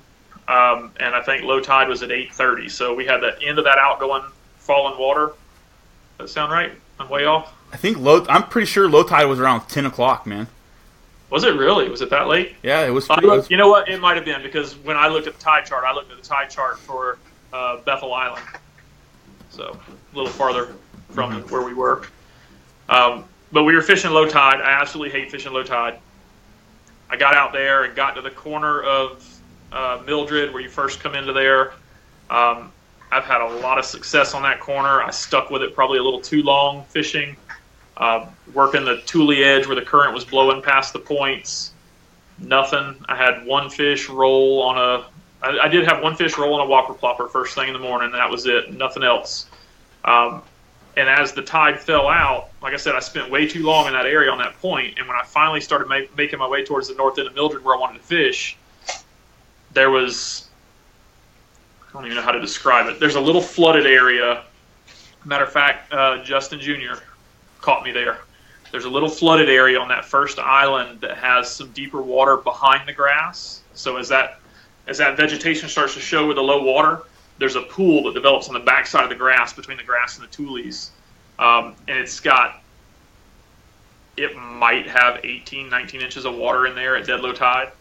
And I think low tide was at 8:30. So we had the end of that outgoing falling water. Does that sound right? I'm way off? I'm pretty sure low tide was around 10 o'clock, man. Was it really? Was it that late? Yeah, it was. You know what? It might have been, because when I looked at the tide chart, I looked at the tide chart for Bethel Island. So a little farther from where we were. But we were fishing low tide. I absolutely hate fishing low tide. I got out there and got to the corner of Mildred where you first come into there. I've had a lot of success on that corner. I stuck with it probably a little too long fishing. Working the Thule edge where the current was blowing past the points. Nothing. I had one fish roll on I did have one fish roll on a whopper plopper first thing in the morning, and that was it. Nothing else. And as the tide fell out, like I said, I spent way too long in that area on that point. And when I finally started making my way towards the north end of Mildred where I wanted to fish, there was, I don't even know how to describe it. There's a little flooded area. Matter of fact, Justin Jr. caught me there. There's a little flooded area on that first island that has some deeper water behind the grass. So as that vegetation starts to show with the low water, there's a pool that develops on the backside of the grass between the grass and the tules. And it might have 18, 19 inches of water in there at dead low tide.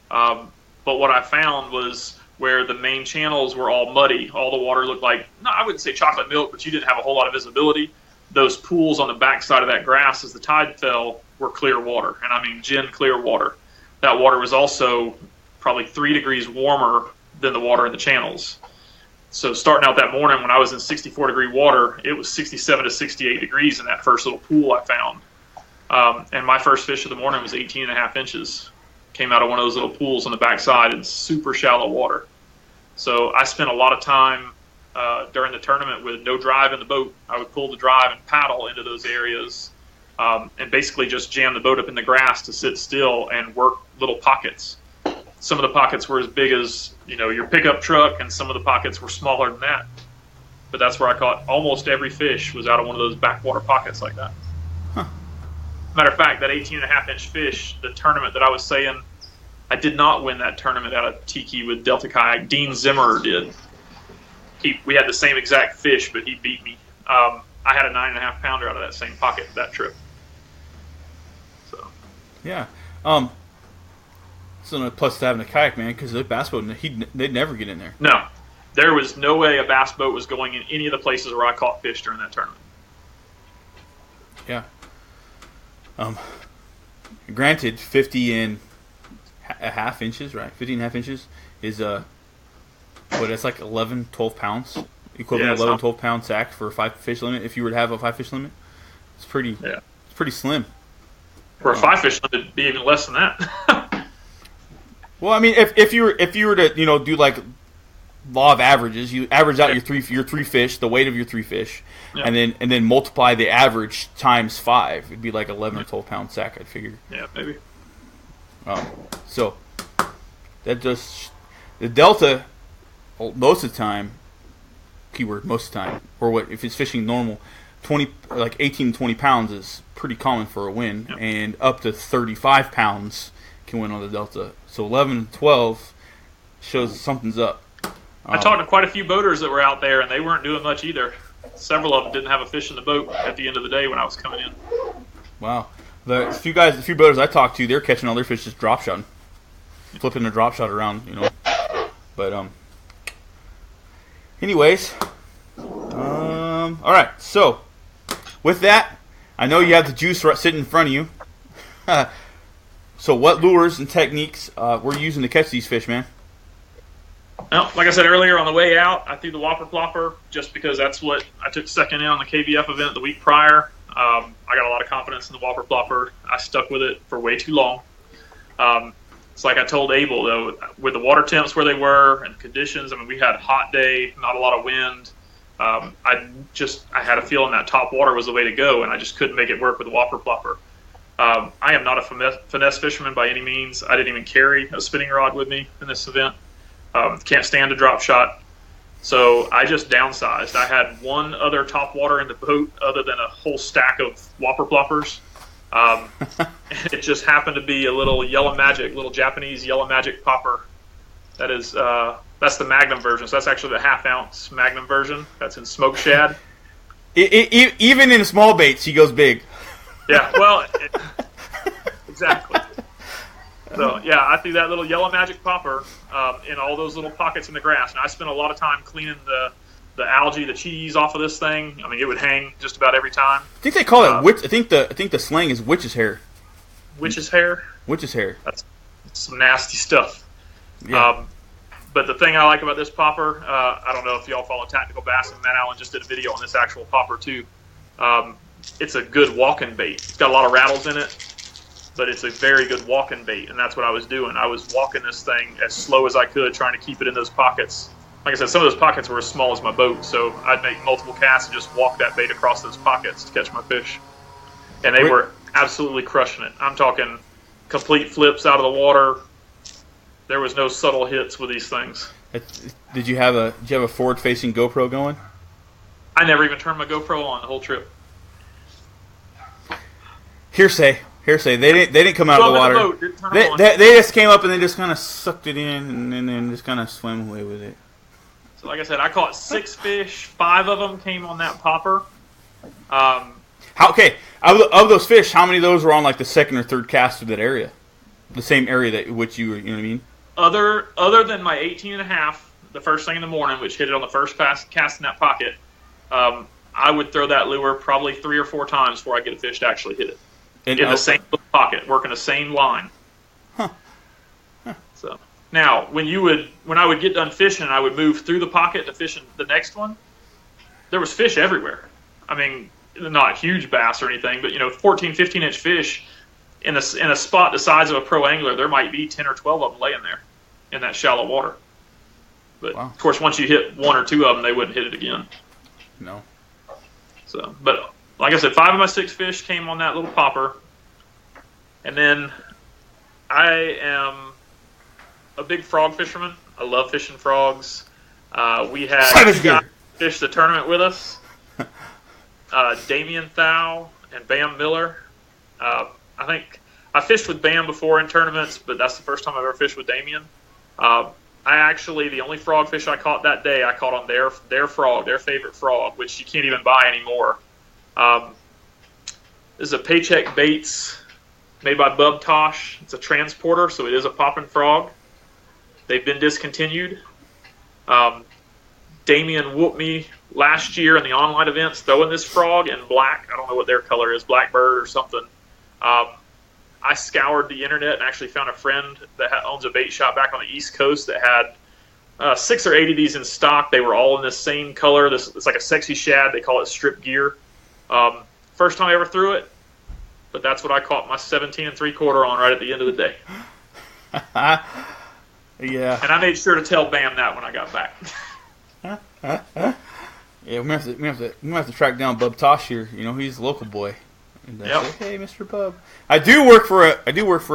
But what I found was where the main channels were all muddy, all the water looked like, no, I wouldn't say chocolate milk, but you didn't have a whole lot of visibility. Those pools on the backside of that grass as the tide fell were clear water. And I mean gin clear water. That water was also probably 3 degrees warmer than the water in the channels. So starting out that morning when I was in 64-degree water, it was 67 to 68 degrees in that first little pool I found. And my first fish of the morning was 18 and a half inches. Came out of one of those little pools on the backside in super shallow water. So I spent a lot of time during the tournament with no drive in the boat. I would pull the drive and paddle into those areas and basically just jam the boat up in the grass to sit still and work little pockets. Some of the pockets were as big as, your pickup truck, and some of the pockets were smaller than that. But that's where I caught almost every fish was out of one of those backwater pockets like that. Huh. Matter of fact, that 18.5-inch fish, the tournament that I was saying, I did not win that tournament out of Tiki with Delta Kayak. Dean Zimmerer did. We had the same exact fish, but he beat me. I had a 9.5-pounder out of that same pocket that trip. So. Yeah. So no plus to having a kayak, man, because the bass boat, they'd never get in there. No. There was no way a bass boat was going in any of the places where I caught fish during that tournament. Yeah. Granted, 50.5 inches, right? 50.5 inches is, it's like 11, 12 pounds. Equivalent 11, 12 pound sack for a 5-fish limit. If you were to have a 5-fish limit, it's pretty slim. For a 5-fish limit, it'd be even less than that. Well, I mean, if you were to do like law of averages, you average out your three fish, the weight of your 3 fish, and then multiply the average times 5. It'd be like 11 or 12 pound sack, I'd figure. Yeah, maybe. So that just the delta most of the time, keyword most of the time, or what if it's fishing normal, 18 to 20 pounds is pretty common for a win, and up to 35 pounds can win on the delta. So 11 to 12 shows something's up. I talked to quite a few boaters that were out there, and they weren't doing much either. Several of them didn't have a fish in the boat at the end of the day when I was coming in. Wow. The few boaters I talked to, they're catching all their fish just drop shotting, flipping the drop shot around, But anyways, all right. So with that, I know you have the juice sitting in front of you. So what lures and techniques were you using to catch these fish, man? Well, like I said earlier, on the way out, I threw the whopper plopper just because that's what I took second in on the KBF event the week prior. I got a lot of confidence in the whopper plopper. I stuck with it for way too long. It's like I told Abel, though, with the water temps where they were and conditions, we had a hot day, not a lot of wind. I had a feeling that top water was the way to go, and I just couldn't make it work with the whopper plopper. I am not a finesse fisherman by any means. I didn't even carry a spinning rod with me in this event. Can't stand a drop shot. So I just downsized. I had one other top water in the boat other than a whole stack of whopper ploppers. It just happened to be a little Japanese yellow magic popper. That's the Magnum version. So that's actually the half-ounce Magnum version. That's in smoked shad. Even in small baits, he goes big. Yeah, well, exactly. So, yeah, I threw that little yellow magic popper in all those little pockets in the grass. And I spent a lot of time cleaning the algae, the cheese off of this thing. It would hang just about every time. I think they call it witch. I think the slang is witch's hair. Witch's hair? Witch's hair. That's some nasty stuff. Yeah. But the thing I like about this popper, I don't know if y'all follow Tactical Bass, and Matt Allen just did a video on this actual popper too. It's a good walking bait. It's got a lot of rattles in it, but it's a very good walking bait, and that's what I was doing. I was walking this thing as slow as I could, trying to keep it in those pockets. like I said, some of those pockets were as small as my boat, so I'd make multiple casts and just walk that bait across those pockets to catch my fish. And they were absolutely crushing it. I'm talking complete flips out of the water. There was no subtle hits with these things. Did you have a forward-facing GoPro going? I never even turned my GoPro on the whole trip. Hearsay. They didn't come out of the water. They just came up and they just kind of sucked it in and then just kind of swam away with it. So like I said, I caught 6 fish. 5 of them came on that popper. Of those fish, how many of those were on like the second or third cast of that area? The same area that which you know what I mean? Other than my 18.5, the first thing in the morning, which hit it on the first cast in that pocket, I would throw that lure probably 3 or 4 times before I get a fish to actually hit it. In the same pocket, working the same line. Huh. So now, when I would get done fishing and I would move through the pocket to fish the next one, there was fish everywhere. I mean, not huge bass or anything, but 14, 15-inch fish in a spot the size of a pro angler, there might be 10 or 12 of them laying there in that shallow water. But wow. Of course, once you hit 1 or 2 of them, they wouldn't hit it again. No. So, but like I said, 5 of my 6 fish came on that little popper. And then I am a big frog fisherman. I love fishing frogs. We had 2 guys fish the tournament with us. Damian Thau and Bam Miller. I think I fished with Bam before in tournaments, but that's the first time I've ever fished with Damian. The only frog fish I caught that day, I caught on their frog, their favorite frog, which you can't even buy anymore. This is a Paycheck Baits made by Bub Tosh. It's a transporter, so it is a popping frog. They've been discontinued. Damian whooped me last year in the online events throwing this frog in black. I don't know what their color is, blackbird or something. I scoured the internet and actually found a friend that owns a bait shop back on the East Coast that had 6 or 8 of these in stock. They were all in this same color. It's like a sexy shad. They call it strip gear. First time I ever threw it, but that's what I caught my 17 3/4 on right at the end of the day. Yeah. And I made sure to tell Bam that when I got back. Yeah, we have to track down Bub Tosh here. He's a local boy. And yep. Say, hey, Mr. Bub. I do work for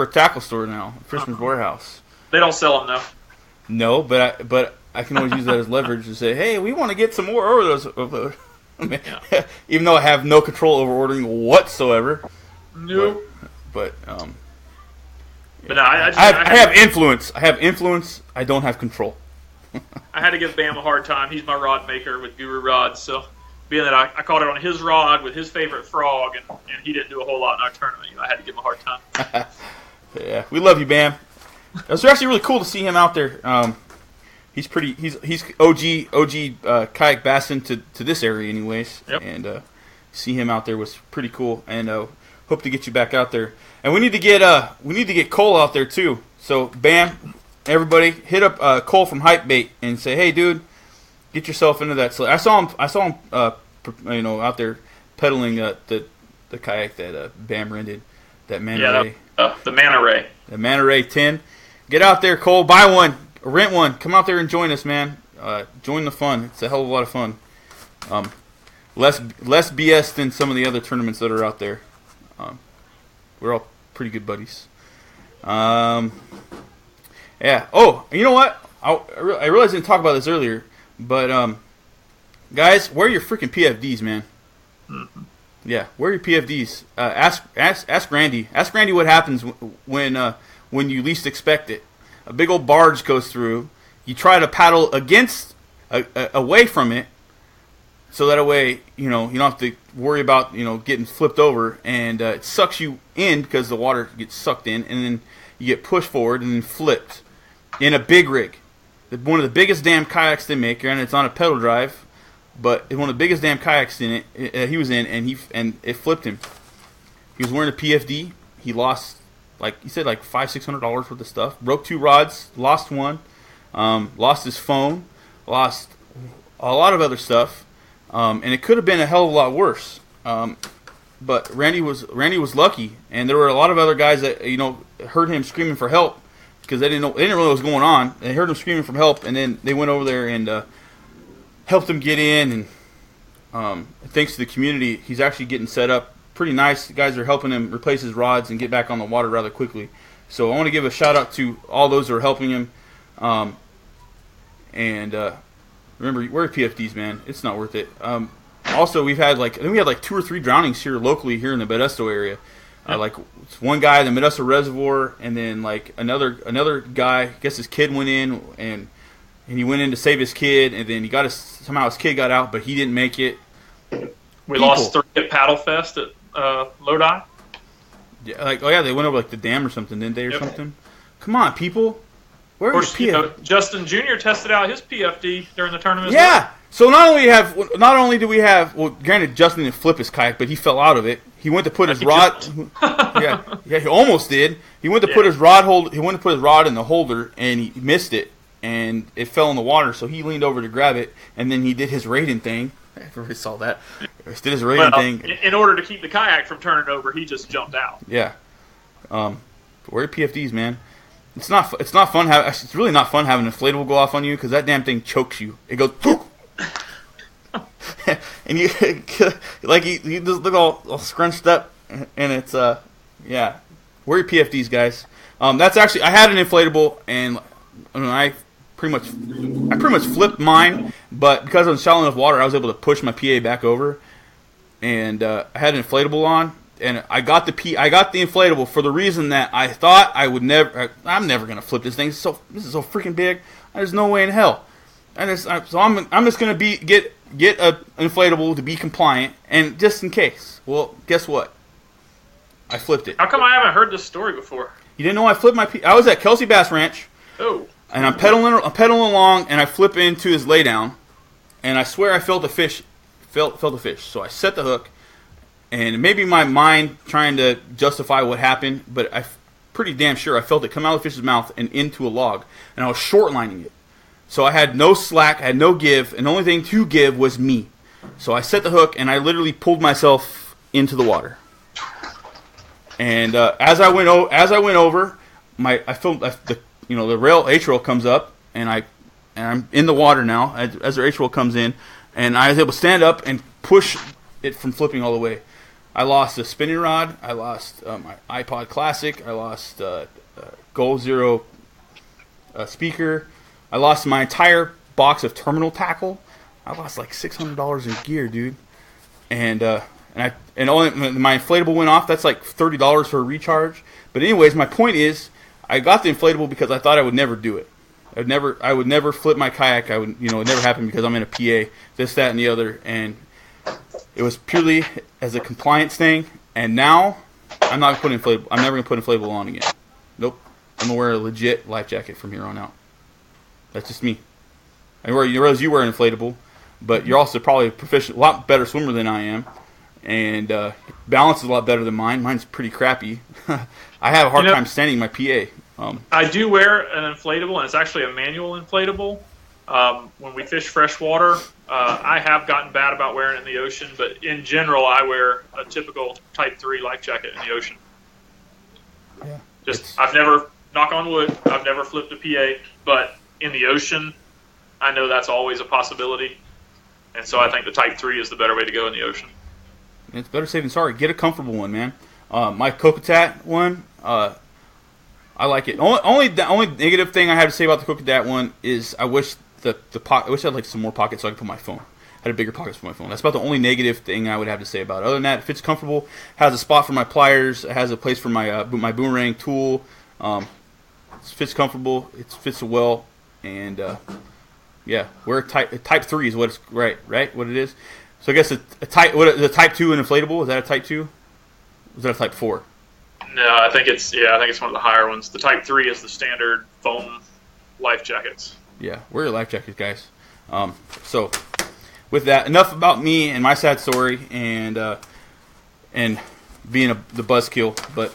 a tackle store now, Fisherman's Warehouse. They don't sell them though. No, but I can always use that as leverage to say, hey, we want to get some more of those. Yeah. Even though I have no control over ordering whatsoever. Nope. But no, I have influence. I have influence. I don't have control. I had to give Bam a hard time. He's my rod maker with Guru Rods, so being that I caught it on his rod with his favorite frog, and he didn't do a whole lot in our tournament, I had to give him a hard time. Yeah, we love you, Bam. It was actually really cool to see him out there. He's OG kayak bassing to this area, anyways. Yep. And see him out there was pretty cool. And hope to get you back out there. And we need to get Cole out there too. So Bam, everybody, hit up Cole from Hype Bait and say, hey, dude, get yourself into that. So I saw him, out there pedaling the kayak that Bam rented, that Manta Ray. The Manta Ray. The Manta Ray 10. Get out there, Cole. Buy one. Rent one. Come out there and join us, man. Join the fun. It's a hell of a lot of fun. Less BS than some of the other tournaments that are out there. We're all pretty good buddies. Yeah. Oh, you know what? I realized I didn't talk about this earlier, but guys, wear your freaking PFDs, man. Mm-hmm. Yeah, wear your PFDs. Ask Randy. Ask Randy what happens when you least expect it. A big old barge goes through. You try to paddle away from it, so that way you don't have to worry about getting flipped over, and it sucks you in because the water gets sucked in, and then you get pushed forward and then flipped in a big rig. One of the biggest damn kayaks they make, and it's on a pedal drive, but it's one of the biggest damn kayaks in it. He was in, and it flipped him. He was wearing a PFD. He lost, like he said, like $500-600 worth of stuff. Broke 2 rods, lost one, lost his phone, lost a lot of other stuff, and it could have been a hell of a lot worse. But Randy was lucky, and there were a lot of other guys that heard him screaming for help because they didn't really know what was going on. They heard him screaming for help, and then they went over there and helped him get in. And thanks to the community, he's actually getting set up pretty nice. The guys are helping him replace his rods and get back on the water rather quickly. So I want to give a shout out to all those who are helping him. Remember, wear PFDs, man. It's not worth it. Also, we had like 2 or 3 drownings here locally here in the Modesto area. Like one guy in the Modesto Reservoir, and then like another guy. I guess his kid went in, and he went in to save his kid, and then somehow his kid got out, but he didn't make it. We lost 3 at Paddle Fest at Lodi. Yeah, they went over like the dam or something, didn't they, or something? Come on, people. Where are your PFD? Justin Jr. tested out his PFD during the tournament. Yeah. Well. So not only do we have, well, granted, Justin didn't flip his kayak, but he fell out of it. He went to put his rod. yeah, he almost did. He went to put his rod He went to put his rod in the holder, and he missed it, and it fell in the water. So he leaned over to grab it, and then he did his raiding thing. Everybody saw that. He did his raiding thing. In order to keep the kayak from turning over, he just jumped out. Yeah. Wear PFDs, man. It's not fun. It's really not fun having an inflatable go off on you, because that damn thing chokes you. It goes poof. And you like you just look all scrunched up, and it's yeah. Wear your PFDs, guys. That's actually, I had an inflatable, and I pretty much flipped mine, but because I'm shallow enough water, I was able to push my PA back over, and I had an inflatable on, and I got the inflatable for the reason that I thought I'm never gonna flip this thing. This is so freaking big. There's no way in hell. So I'm just gonna get an inflatable to be compliant, and just in case. Well, guess what? I flipped it. How come I haven't heard this story before? You didn't know I flipped my I was at Kelsey Bass Ranch. Oh. And I'm pedaling along, and I flip into his laydown, and I swear I felt a fish. Felt a fish. So I set the hook, and maybe my mind trying to justify what happened, but I'm pretty damn sure I felt it come out of the fish's mouth and into a log, and I was short lining it. So I had no slack, I had no give, and the only thing to give was me. So I set the hook, and I literally pulled myself into the water. And as I went over, I felt the rail H roll comes up, and I'm in the water now as the H roll comes in, and I was able to stand up and push it from flipping all the way. I lost a spinning rod, I lost my iPod Classic, I lost Goal Zero speaker. I lost my entire box of terminal tackle. I lost like $600 in gear, dude. And only my inflatable went off. That's like $30 for a recharge. But anyways, my point is, I got the inflatable because I thought I would never do it. I would never flip my kayak. It would never happen because I'm in a PA. This, that, and the other. And it was purely as a compliance thing. And now I'm not gonna put inflatable. I'm never gonna put inflatable on again. Nope. I'm gonna wear a legit life jacket from here on out. That's just me. I realize you wear an inflatable, but you're also probably a lot better swimmer than I am, and balance is a lot better than mine. Mine's pretty crappy. I have a hard time standing my PA. I do wear an inflatable, and it's actually a manual inflatable. When we fish freshwater, I have gotten bad about wearing it in the ocean, but in general, I wear a typical Type 3 life jacket in the ocean. Yeah. I've never, knock on wood, I've never flipped a PA, but in the ocean, I know that's always a possibility, and so I think the Type 3 is the better way to go in the ocean. It's better safe than sorry. Get a comfortable one, man. My Kokatat one, I like it. The only negative thing I have to say about the Kokatat one is I wish I had like some more pockets so I could put my phone. I had a bigger pockets for my phone. That's about the only negative thing I would have to say about it. Other than that, it fits comfortable. Has a spot for my pliers. It has a place for my boomerang tool. It fits comfortable. It fits well. And yeah, we're type 3 is what it's right what it is. So I guess the type 2 and inflatable, is that a type 2? Or is that a type 4? No, I think it's one of the higher ones. The Type 3 is the standard foam life jackets. Yeah, wear your life jackets, guys. So with that, enough about me and my sad story and being the buzzkill. But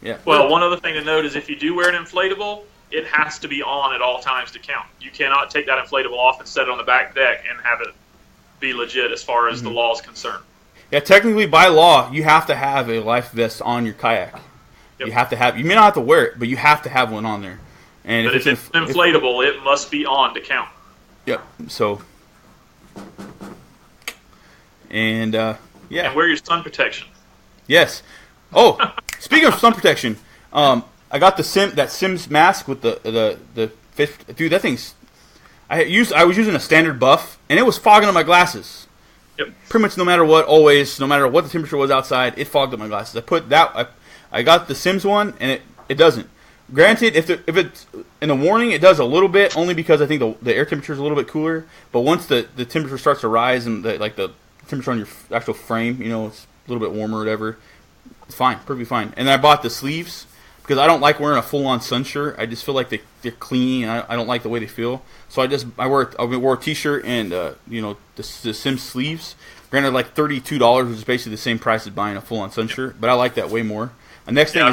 yeah. Well, one other thing to note is if you do wear an inflatable, it has to be on at all times to count. You cannot take that inflatable off and set it on the back deck and have it be legit as far as the law is concerned. Yeah, technically by law, you have to have a life vest on your kayak. Yep. You have to have. You may not have to wear it, but you have to have one on there. And but if it's inflatable, it must be on to count. Yep. So, and yeah. And wear your sun protection. Yes. Oh, speaking of sun protection, I got that Sims mask with the fish. Dude, that thing's. I was using a standard buff, and it was fogging up my glasses. Yep. Pretty much no matter what, always, no matter what the temperature was outside, it fogged up my glasses. I got the Sims one, and it doesn't. Granted, if it's in the morning, it does a little bit, only because I think the air temperature is a little bit cooler. But once the temperature starts to rise and the temperature on your actual frame, it's a little bit warmer or whatever, it's fine, perfectly fine. And then I bought the sleeves because I don't like wearing a full-on sun shirt. I just feel like they're clean, and I don't like the way they feel. So I wore a t-shirt and the Sims sleeves. Granted, like $32, which is basically the same price as buying a full-on sun shirt, but I like that way more. The next thing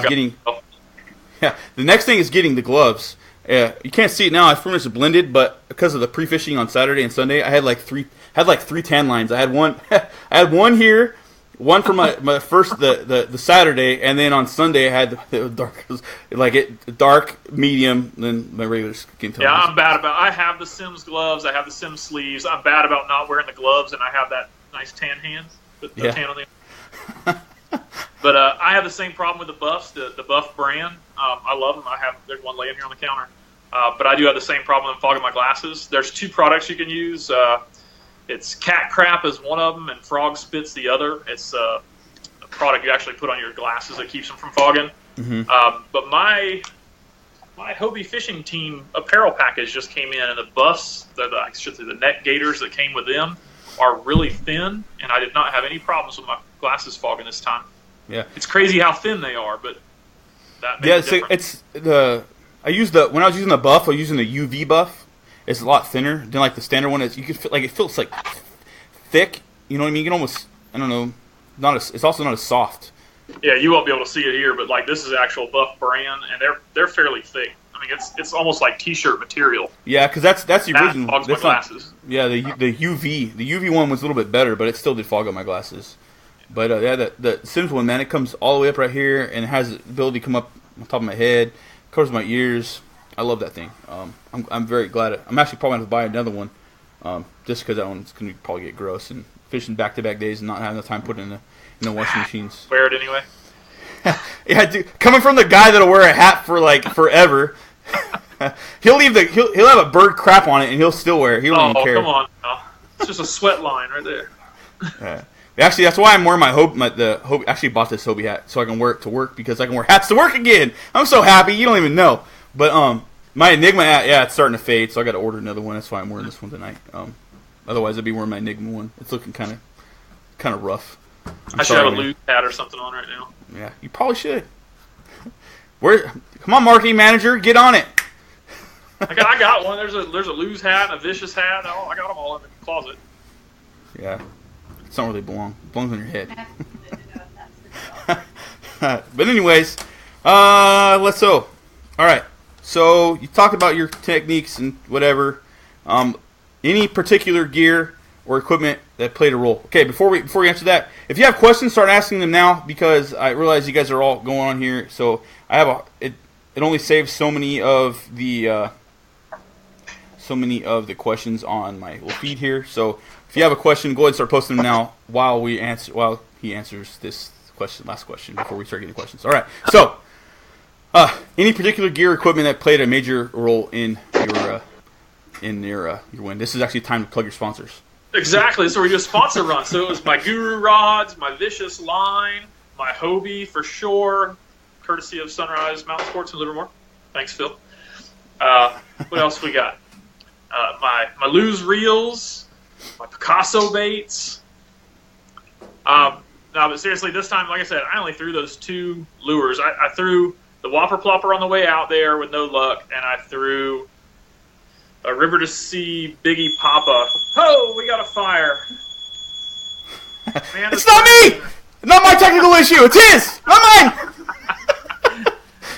is getting the gloves. You can't see it now. I pretty much blended, but because of the pre-fishing on Saturday and Sunday, I had like three tan lines. I had one. I had one here, one for my first the Saturday, and then on Sunday I had the dark, medium, then my regular skin tone. Yeah, I'm bad about. I have the Sims gloves. I have the Sims sleeves. I'm bad about not wearing the gloves, and I have that nice tan hands. The tan on the. But I have the same problem with the buffs, the buff brand. I love them. There's one laying here on the counter. But I do have the same problem with fogging my glasses. There's two products you can use. It's cat crap is one of them, and frog spit's the other. It's a product you actually put on your glasses that keeps them from fogging. Mm-hmm. But my Hobie fishing team apparel package just came in, and the buffs, the neck gaiters that came with them, are really thin, and I did not have any problems with my glasses fogging this time. Yeah, it's crazy how thin they are, but that makes a difference. When I was using the buff, I was using the UV buff. It's a lot thinner than like the standard one. You can feel, it feels like thick. You know what I mean? You can almost, I don't know, it's also not as soft. Yeah, you won't be able to see it here, but like this is actual buff brand, and they're fairly thick. I mean, it's almost like t-shirt material. Yeah, because that's the original. Fogs my glasses. Yeah, the UV one was a little bit better, but it still did fog up my glasses. But the Sims one, man, it comes all the way up right here, and it has the ability to come up on top of my head, covers my ears. I love that thing. I'm very glad. I'm actually probably going to buy another one, just because that one's going to probably get gross and fishing back-to-back days and not having the time to put it in the washing machines. Wear it anyway. Yeah, dude. Coming from the guy that'll wear a hat for like forever, he'll have a bird crap on it and he'll still wear it. He don't even care. Oh, come on! It's just a sweat line right there. Actually, that's why I'm wearing my Hobie. Actually, bought this Hobie hat so I can wear it to work because I can wear hats to work again. I'm so happy. You don't even know. But my Enigma hat, yeah, it's starting to fade, so I got to order another one. That's why I'm wearing this one tonight. Otherwise, I'd be wearing my Enigma one. It's looking kind of rough. I should have a loose hat or something on right now. Yeah, you probably should. Come on, marketing manager, get on it. I got one. There's a loose hat and a vicious hat. Oh, I got them all in the closet. Yeah, it don't really belong. It belongs on your head. But anyways, let's go. All right. So you talked about your techniques and whatever. Any particular gear or equipment that played a role? Okay, before we answer that, if you have questions, start asking them now because I realize you guys are all going on here. So I have it only saves so many of the questions on my little feed here. So if you have a question, go ahead and start posting them now while he answers this last question before we start getting questions. All right. So any particular gear or equipment that played a major role in your win? This is actually time to plug your sponsors. Exactly. So we do a sponsor run. So it was my Guru rods, my Vicious line, my Hobie for sure, courtesy of Sunrise Mountain Sports in Livermore. Thanks, Phil. What else we got? My Lose reels, my Picasso baits. No, but seriously, this time, like I said, I only threw those two lures. I threw the Whopper Plopper on the way out there with no luck, and I threw a River to Sea Biggie Papa. Oh, we got a fire. Man, it's not me! Not my technical issue. It's his! Not mine!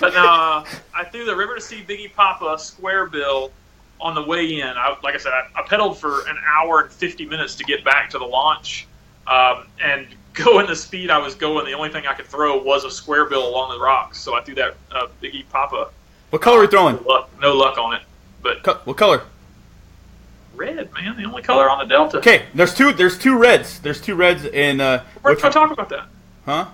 But no, I threw the River to Sea Biggie Papa square bill on the way in. Like I said, I pedaled for an hour and 50 minutes to get back to the launch. And going the speed I was going, the only thing I could throw was a square bill along the rocks. So I threw that Biggie Papa What color are we throwing? No luck on it. But what color? Red, man. The only color on the Delta. Okay, there's two reds. There's two reds and We're going to talk about that. Huh?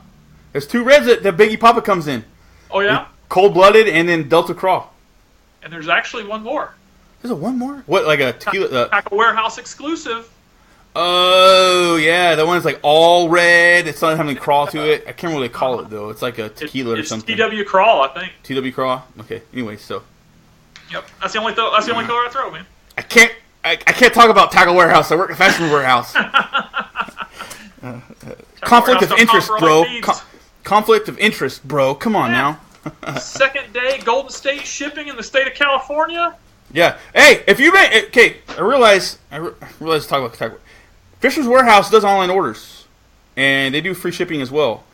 There's two reds that Biggie Papa comes in. Oh yeah. Cold-blooded and then Delta Craw. And there's actually one more. There's one more? What, like a tequila? Tackle-Warehouse exclusive. Oh, yeah. That one's like all red. It's not having craw to it. I can't remember what they call it, though. It's like a tequila or something. It's TW Crawl, I think. TW Craw? Okay. Anyway, so. Yep. That's the only color I throw, man. I can't talk about Tackle Warehouse. I work at Fashion Warehouse. Conflict of interest, bro. Conflict of interest, bro. Come on now. Second day Golden State shipping in the state of California. Yeah. Hey, if you made okay, I realize to talk about Kayak. Fisher's Warehouse does online orders, and they do free shipping as well.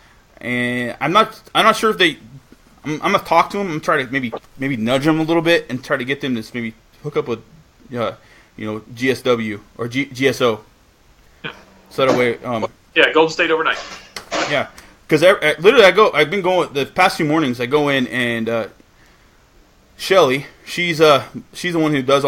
And I'm not sure if they. I'm gonna talk to them. I'm trying to maybe nudge them a little bit and try to get them to maybe hook up with, GSW or GSO. So that way. Yeah, Golden State overnight. Yeah. Because literally, I've been going the past few mornings. I go in and Shelly, she's the one who does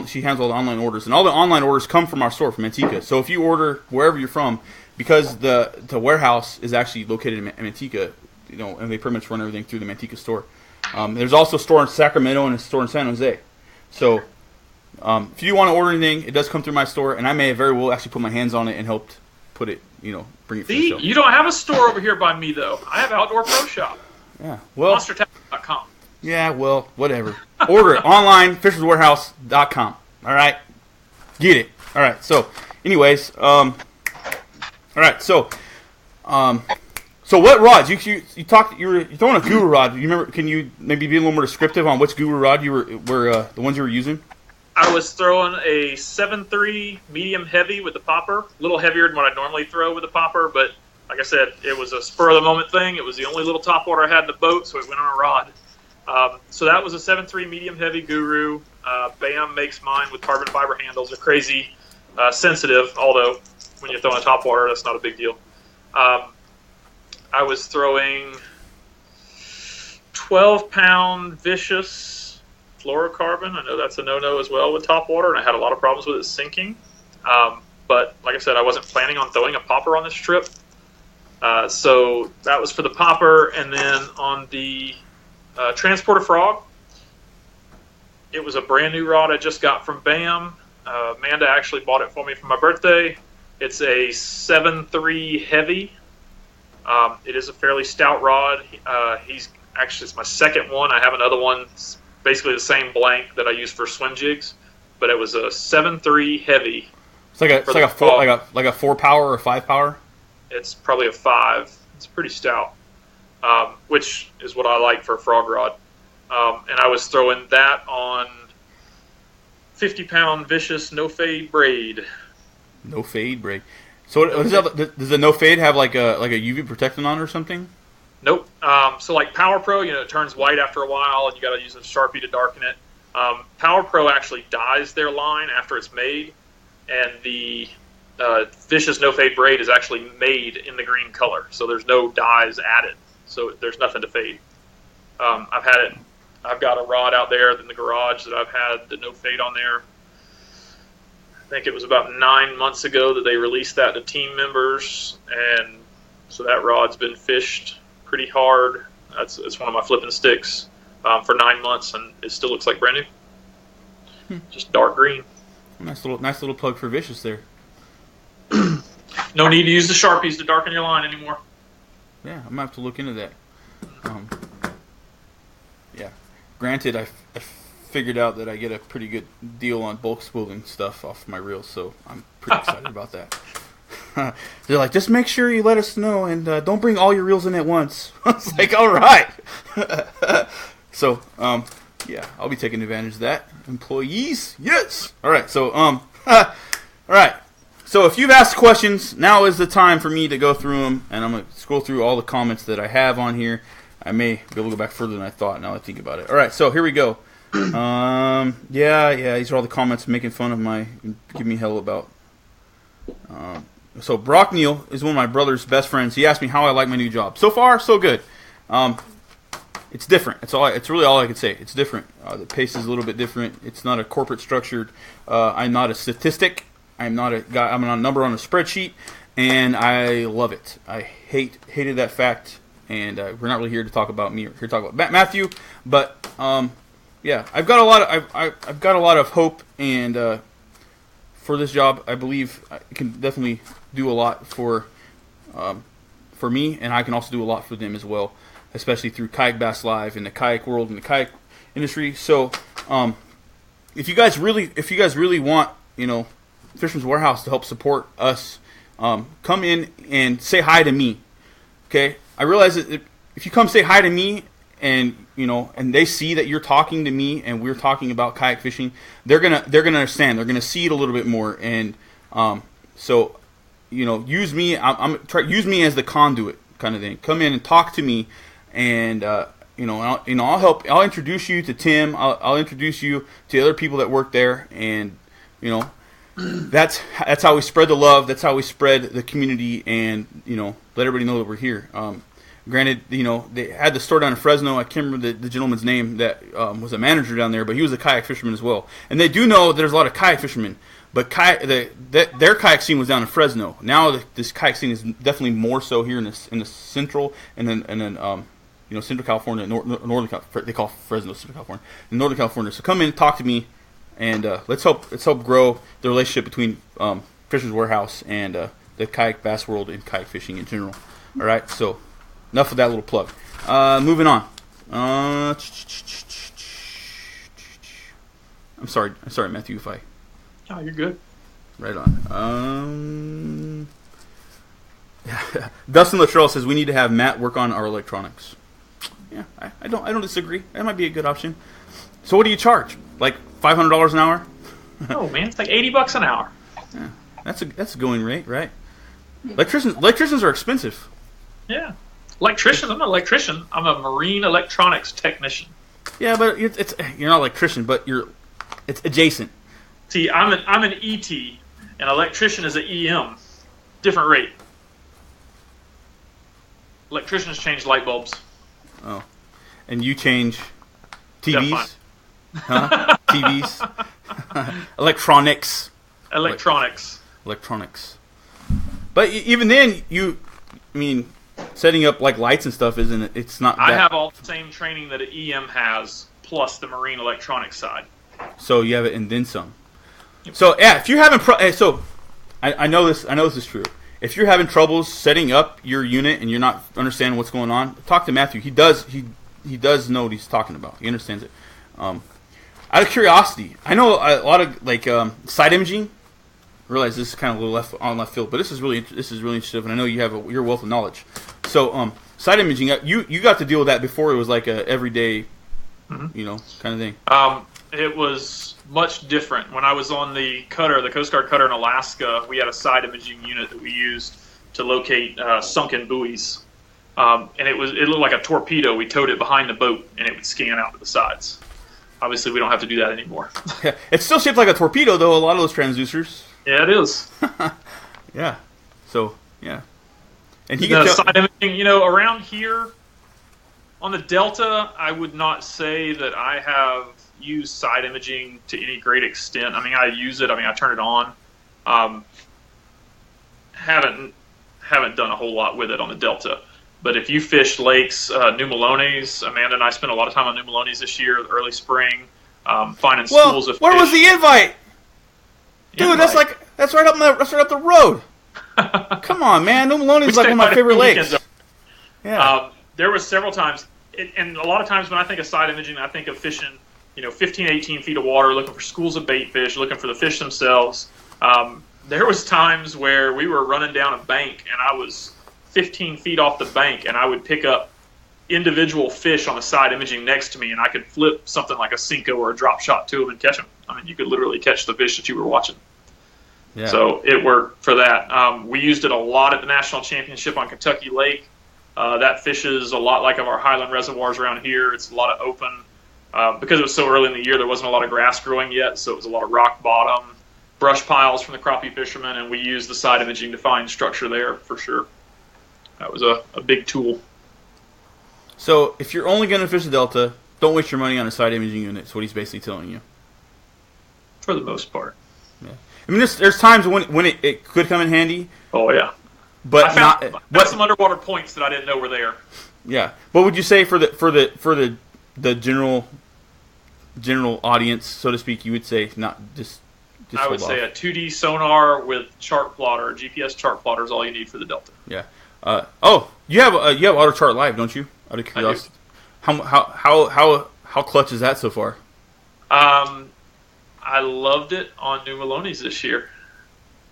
she handles all the online orders, and all the online orders come from our store from Manteca. So if you order wherever you're from, because the warehouse is actually located in Manteca, and they pretty much run everything through the Manteca store. There's also a store in Sacramento and a store in San Jose. So if you want to order anything, it does come through my store, and I may very well actually put my hands on it and helped put it, bring it to the show. You don't have a store over here by me, though. I have Outdoor Pro Shop. Yeah, well. MonsterTackle.com. Yeah, well, whatever. Order it online, fisherswarehouse.com. All right? Get it. All right, so, anyways, all right, so what rods? You were throwing a guru rod. You remember? Can you maybe be a little more descriptive on which guru rod you were the ones you were using? I was throwing a 7.3 medium heavy with the popper, a little heavier than what I normally throw with the popper, but like I said, it was a spur of the moment thing. It was the only little top water I had in the boat, so it went on a rod. So that was a 7.3 medium heavy guru. BAM makes mine with carbon fiber handles. They're crazy sensitive, although when you're throwing top water, that's not a big deal. I was throwing 12-pound Vicious fluorocarbon. I know that's a no-no as well with top water, and I had a lot of problems with it sinking. But like I said, I wasn't planning on throwing a popper on this trip. So that was for the popper, and then on the Transporter Frog, it was a brand new rod I just got from BAM. Amanda actually bought it for me for my birthday. It's a 7.3 heavy. It is a fairly stout rod. It's my second one. I have another one, basically the same blank that I use for swim jigs, but it was a 7.3 heavy. It's like a 4 power or 5 power. It's probably a 5. It's pretty stout, which is what I like for a frog rod. And I was throwing that on 50-pound Vicious no fade braid. No fade braid. So does the no fade have like a UV protectant on it or something? Nope. So like Power Pro, it turns white after a while, and you got to use a Sharpie to darken it. Power Pro actually dyes their line after it's made, and the Vicious No Fade braid is actually made in the green color, so there's no dyes added, so there's nothing to fade. I've got a rod out there in the garage that I've had the no fade on there. I think it was about 9 months ago that they released that to team members, and so that rod's been fished pretty hard. It's one of my flipping sticks for 9 months, and it still looks like brand new. Just dark green. Nice little plug for Vicious there. No need to use the Sharpies to darken your line anymore. Yeah, I'm gonna have to look into that. Yeah. Granted, I figured out that I get a pretty good deal on bulk spooling stuff off my reels, so I'm pretty excited about that. They're like, just make sure you let us know, and don't bring all your reels in at once. I was like, all right. So, yeah, I'll be taking advantage of that. Employees, yes. All right. So, all right. So, if you've asked questions, now is the time for me to go through them, and I'm gonna scroll through all the comments that I have on here. I may be able to go back further than I thought. Now that I think about it. All right. So here we go. Yeah. These are all the comments making fun of giving me hell about. So Brock Neal is one of my brother's best friends. He asked me how I like my new job. So far, so good. it's different. It's really all I can say. It's different. The pace is a little bit different. It's not a corporate structured. I'm not a statistic. I'm not a guy. I'm a number on a spreadsheet, and I love it. I hated that fact. And we're not really here to talk about me. We're here to talk about Matthew. But yeah, I've got a lot of hope and for this job. I believe I can definitely do a lot for me, and I can also do a lot for them as well, especially through Kayak-Bass Live and the kayak world and the kayak industry. So, if you guys really want, Fisherman's Warehouse to help support us, come in and say hi to me. Okay, I realize that if you come say hi to me and they see that you're talking to me and we're talking about kayak fishing, they're gonna understand. They're gonna see it a little bit more, and so use me. Use me as the conduit kind of thing. Come in and talk to me, and I'll help. I'll introduce you to Tim. I'll introduce you to other people that work there, and that's how we spread the love. That's how we spread the community, and let everybody know that we're here. Granted, they had the store down in Fresno. I can't remember the gentleman's name that was a manager down there, but he was a kayak fisherman as well. And they do know there's a lot of kayak fishermen, but their kayak scene was down in Fresno. Now this kayak scene is definitely more so here in the central and then Central California, Northern California. They call Fresno Central California, and Northern California. So come in, talk to me, and let's help grow the relationship between Fisherman's Warehouse and the kayak bass world and kayak fishing in general. All right, so. Enough of that little plug. Moving on. I'm sorry, Matthew. If I. Oh, you're good. Right on. Dustin Luttrell says we need to have Matt work on our electronics. Yeah, I don't disagree. That might be a good option. So, what do you charge? Like $500 an hour? Oh man, it's like $80 an hour. Yeah, that's a going rate, right? Electricians are expensive. Yeah. Electrician? I'm not an electrician. I'm a marine electronics technician. Yeah, but you're not an electrician, but it's adjacent. See, I'm an ET, and electrician is an EM. Different rate. Electricians change light bulbs. Oh, and you change TVs? Huh? TVs? Electronics. Electronics. But even then, setting up like lights and stuff it's not. I have all the same training that an EM has, plus the marine electronics side. So you have it and then some. Yep. So yeah, if you're having I know this is true. If you're having troubles setting up your unit and you're not understanding what's going on, talk to Matthew. He does know what he's talking about. He understands it. Out of curiosity, I know a lot of side imaging. I realize this is kind of a little left field, but this is really interesting, and I know you have your wealth of knowledge. So, side imaging, you got to deal with that before it was like a everyday, kind of thing. It was much different. When I was on the Coast Guard cutter in Alaska, we had a side imaging unit that we used to locate sunken buoys, and it looked like a torpedo. We towed it behind the boat, and it would scan out to the sides. Obviously, we don't have to do that anymore. Yeah, it's still shaped like a torpedo, though. A lot of those transducers. Yeah, it is. Yeah. So, yeah. And he can side imaging, around here on the Delta, I would not say that I have used side imaging to any great extent. I use it. I turn it on. Haven't done a whole lot with it on the Delta. But if you fish lakes, New Melones, Amanda and I spent a lot of time on New Melones this year, early spring, finding schools of fish. Where was the invite? Dude, that's right up the road. Come on, man. New Melones is like one of my favorite lakes. Yeah. There was several times, and a lot of times when I think of side imaging, I think of fishing, 15, 18 feet of water, looking for schools of bait fish, looking for the fish themselves. There was times where we were running down a bank, and I was 15 feet off the bank, and I would pick up individual fish on the side imaging next to me, and I could flip something like a Cinco or a drop shot to them and catch them. You could literally catch the fish that you were watching. Yeah. So it worked for that. We used it a lot at the National Championship on Kentucky Lake. That fishes a lot like of our Highland reservoirs around here. It's a lot of open. Because it was so early in the year, there wasn't a lot of grass growing yet, so it was a lot of rock bottom, brush piles from the crappie fishermen, and we used the side imaging to find structure there for sure. That was a big tool. So if you're only going to fish the Delta, don't waste your money on a side imaging unit. That's what he's basically telling you. For the most part. Yeah. I mean, there's times when it could come in handy. Oh yeah. But I found some underwater points that I didn't know were there. Yeah. What would you say for the general audience, so to speak? You would say not just I would say a 2D sonar with chart plotter, GPS chart plotter is all you need for the Delta. Yeah. You have Auto Chart Live, don't you? Out of curiosity. How clutch is that so far? I loved it on New Maloney's this year.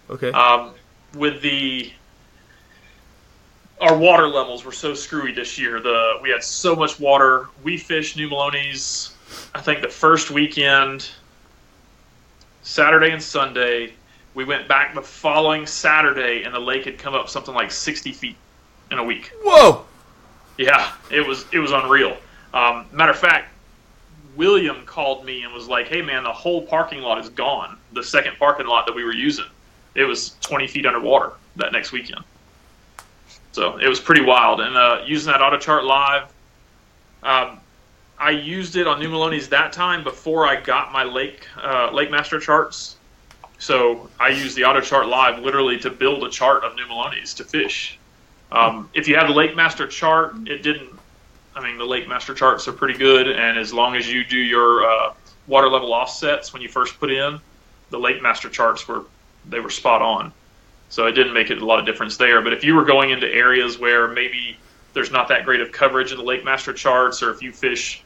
Okay. With our water levels were so screwy this year. We had so much water. We fished New Maloney's, I think the first weekend, Saturday and Sunday. We went back the following Saturday, and the lake had come up something like 60 feet in a week. Whoa! Yeah, it was unreal. Matter of fact, William called me and was like, "Hey man, the whole parking lot is gone. The second parking lot that we were using, it was 20 feet underwater that next weekend." So it was pretty wild. And using that Auto Chart Live, I used it on New Maloney's that time before I got my Lake Master charts. So I used the Auto Chart Live literally to build a chart of New Maloney's to fish. If you have the Lake Master chart, the Lake Master charts are pretty good, and as long as you do your water level offsets when you first put in, the Lake Master charts were spot on. So it didn't make it a lot of difference there. But if you were going into areas where maybe there's not that great of coverage in the Lake Master charts, or if you fish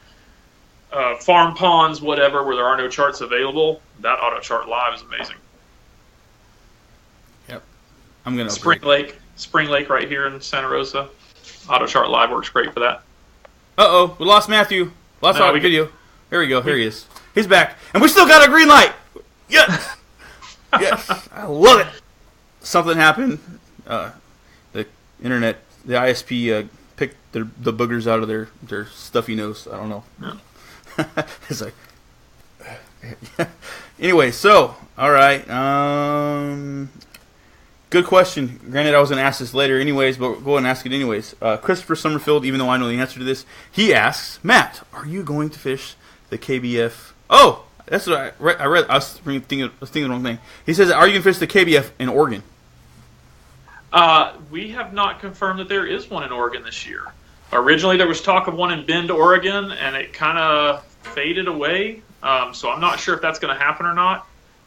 farm ponds, whatever, where there are no charts available, that Auto Chart Live is amazing. Yep. I'm gonna Spring Lake right here in Santa Rosa. Auto Chart Live works great for that. We lost Matthew. Lost our video. Here we go. Here he is. He's back, and we still got a green light. Yes, yes, I love it. Something happened. The internet, the ISP picked the boogers out of their stuffy nose. I don't know. Yeah. It's like. Anyway, so all right. Good question. Granted, I was going to ask this later anyways, but we'll go ahead and ask it anyways. Christopher Summerfield, even though I know the answer to this, he asks, Matt, are you going to fish the KBF? Oh, that's what I read. I was thinking the wrong thing. He says, are you going to fish the KBF in Oregon? We have not confirmed that there is one in Oregon this year. Originally, there was talk of one in Bend, Oregon, and it kind of faded away. So I'm not sure if that's going to happen or not.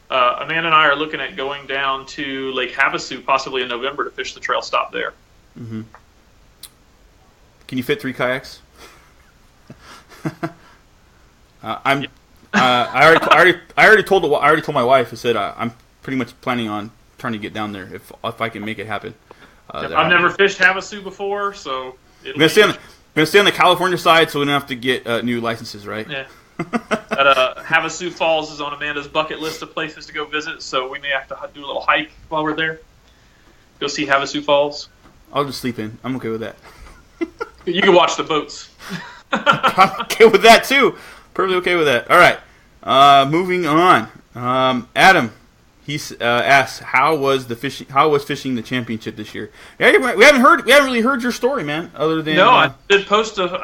Amanda and I are looking at going down to Lake Havasu possibly in November to fish the trail stop there. Mm-hmm. Can you fit 3 kayaks? I already told my wife. I said I'm pretty much planning on trying to get down there if I can make it happen. I've never fished Havasu before, so I'm gonna stay on the California side, so we don't have to get new licenses, right? Yeah. Havasu Falls is on Amanda's bucket list of places to go visit, so we may have to do a little hike while we're there. Go see Havasu Falls. I'll just sleep in. I'm okay with that. You can watch the boats. I'm okay with that too. Perfectly okay with that. All right. Moving on. Adam, he asks, how was fishing the championship this year? Yeah, we haven't really heard your story, man. Other than I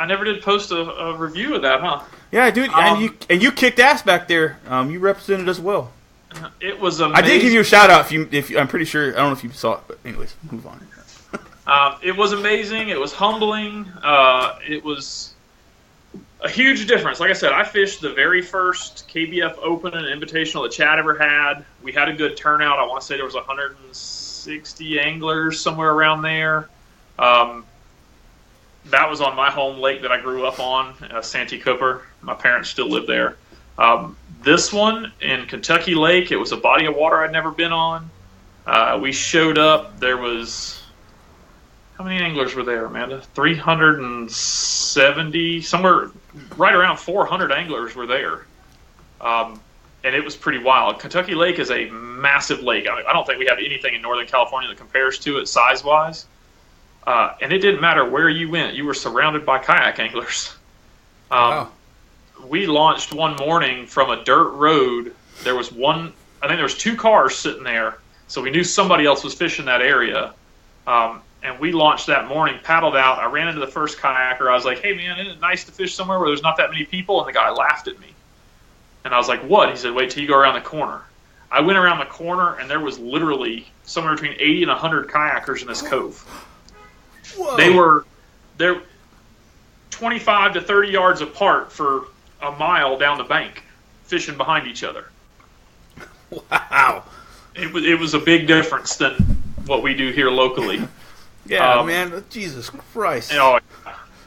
never did post a review of that, huh? Yeah, dude, and you kicked ass back there. You represented us well. It was amazing. I did give you a shout out. If I'm pretty sure, I don't know if you saw it, but anyways, move on. It was amazing. It was humbling. It was a huge difference. Like I said, I fished the very first KBF Open and Invitational that Chad ever had. We had a good turnout. I want to say there was 160 anglers, somewhere around there. That was on my home lake that I grew up on, Santee Cooper. My parents still live there. This one in Kentucky Lake, it was a body of water I'd never been on. We showed up. There was... How many anglers were there, Amanda? 370, somewhere right around 400 anglers were there. And it was pretty wild. Kentucky Lake is a massive lake. I don't think we have anything in Northern California that compares to it size-wise. And it didn't matter where you went. You were surrounded by kayak anglers. Wow. We launched one morning from a dirt road. There was I think there was 2 cars sitting there. So we knew somebody else was fishing that area. And we launched that morning, paddled out. I ran into the first kayaker. I was like, hey, man, isn't it nice to fish somewhere where there's not that many people? And the guy laughed at me. And I was like, what? He said, wait till you go around the corner. I went around the corner, and there was literally somewhere between 80 and 100 kayakers in this cove. Whoa. They're 25 to 30 yards apart for a mile down the bank, fishing behind each other. Wow. It was a big difference than what we do here locally. Yeah, man. Jesus Christ.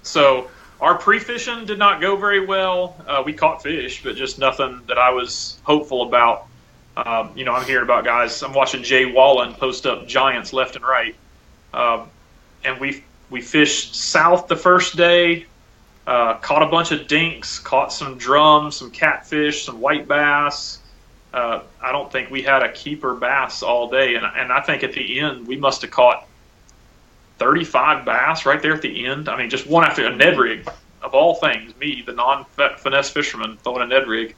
So our pre-fishing did not go very well. We caught fish, but just nothing that I was hopeful about. I'm hearing about guys. I'm watching Jay Wallen post up giants left and right. And we fished south the first day, caught a bunch of dinks, caught some drums, some catfish, some white bass. I don't think we had a keeper bass all day. And I think at the end we must have caught 35 bass right there at the end. I mean, just one after a Ned rig, of all things, me, the non-finesse fisherman, throwing a Ned rig.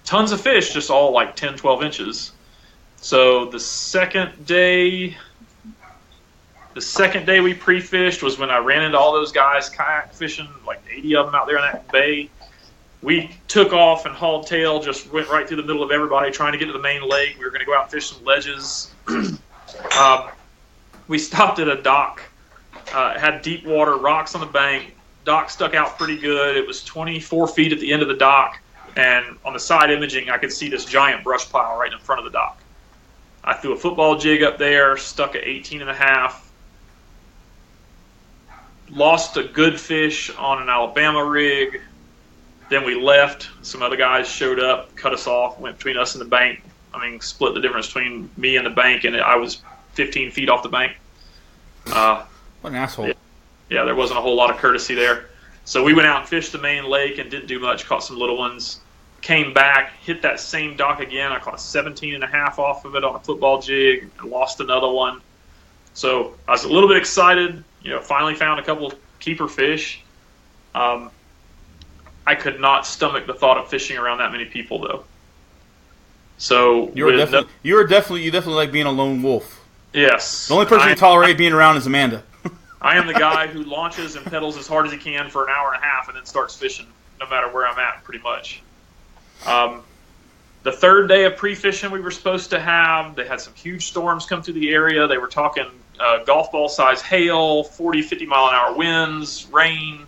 Tons of fish, just all like 10, 12 inches. So the second day we pre-fished was when I ran into all those guys kayak fishing, like 80 of them out there in that bay. We took off and hauled tail, just went right through the middle of everybody trying to get to the main lake. We were going to go out and fish some ledges. We stopped at a dock. It had deep water, rocks on the bank. Dock stuck out pretty good. It was 24 feet at the end of the dock. And on the side imaging, I could see this giant brush pile right in front of the dock. I threw a football jig up there, stuck at 18 and a half. Lost a good fish on an Alabama rig. Then we left. Some other guys showed up, cut us off, went between us and the bank. I mean, split the difference between me and the bank, and I was 15 feet off the bank. What an asshole. Yeah, there wasn't a whole lot of courtesy there. So we went out and fished the main lake and didn't do much, caught some little ones. Came back, hit that same dock again. I caught 17 and a half off of it on a football jig and lost another one. So I was a little bit excited, finally found a couple keeper fish. I could not stomach the thought of fishing around that many people, though. So you definitely like being a lone wolf. Yes. The only person you tolerate being around is Amanda. I am the guy who launches and pedals as hard as he can for an hour and a half and then starts fishing no matter where I'm at, pretty much. The third day of pre-fishing we were supposed to have, they had some huge storms come through the area. They were talking golf ball size hail, 40, 50 mile an hour winds, rain.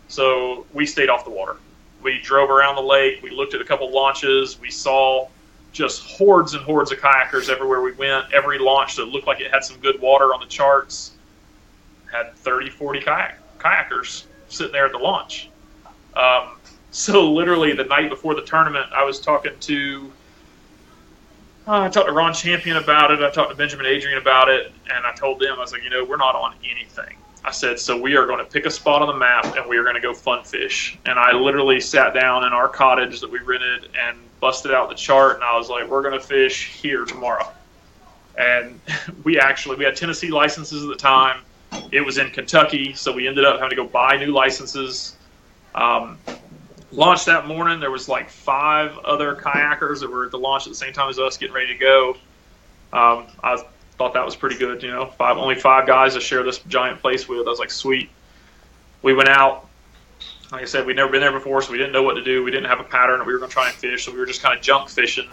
So we stayed off the water. We drove around the lake. We looked at a couple launches. We saw just hordes and hordes of kayakers everywhere we went. Every launch that looked like it had some good water on the charts had 30, 40 kayakers sitting there at the launch. So literally the night before the tournament, I was talking to Ron Champion about it. I talked to Benjamin Adrian about it, and I told them, I was like, we're not on anything. I said, so we are going to pick a spot on the map, and we are going to go fun fish. And I literally sat down in our cottage that we rented and busted out the chart, and I was like, we're going to fish here tomorrow. And we had Tennessee licenses at the time. It was in Kentucky, so we ended up having to go buy new licenses. Launched that morning. There was like 5 other kayakers that were at the launch at the same time as us getting ready to go. I thought that was pretty good, only 5 guys to share this giant place with. I was like, sweet. We went out. Like I said, we'd never been there before, so we didn't know what to do. We didn't have a pattern that we were going to try and fish, so we were just kind of junk fishing.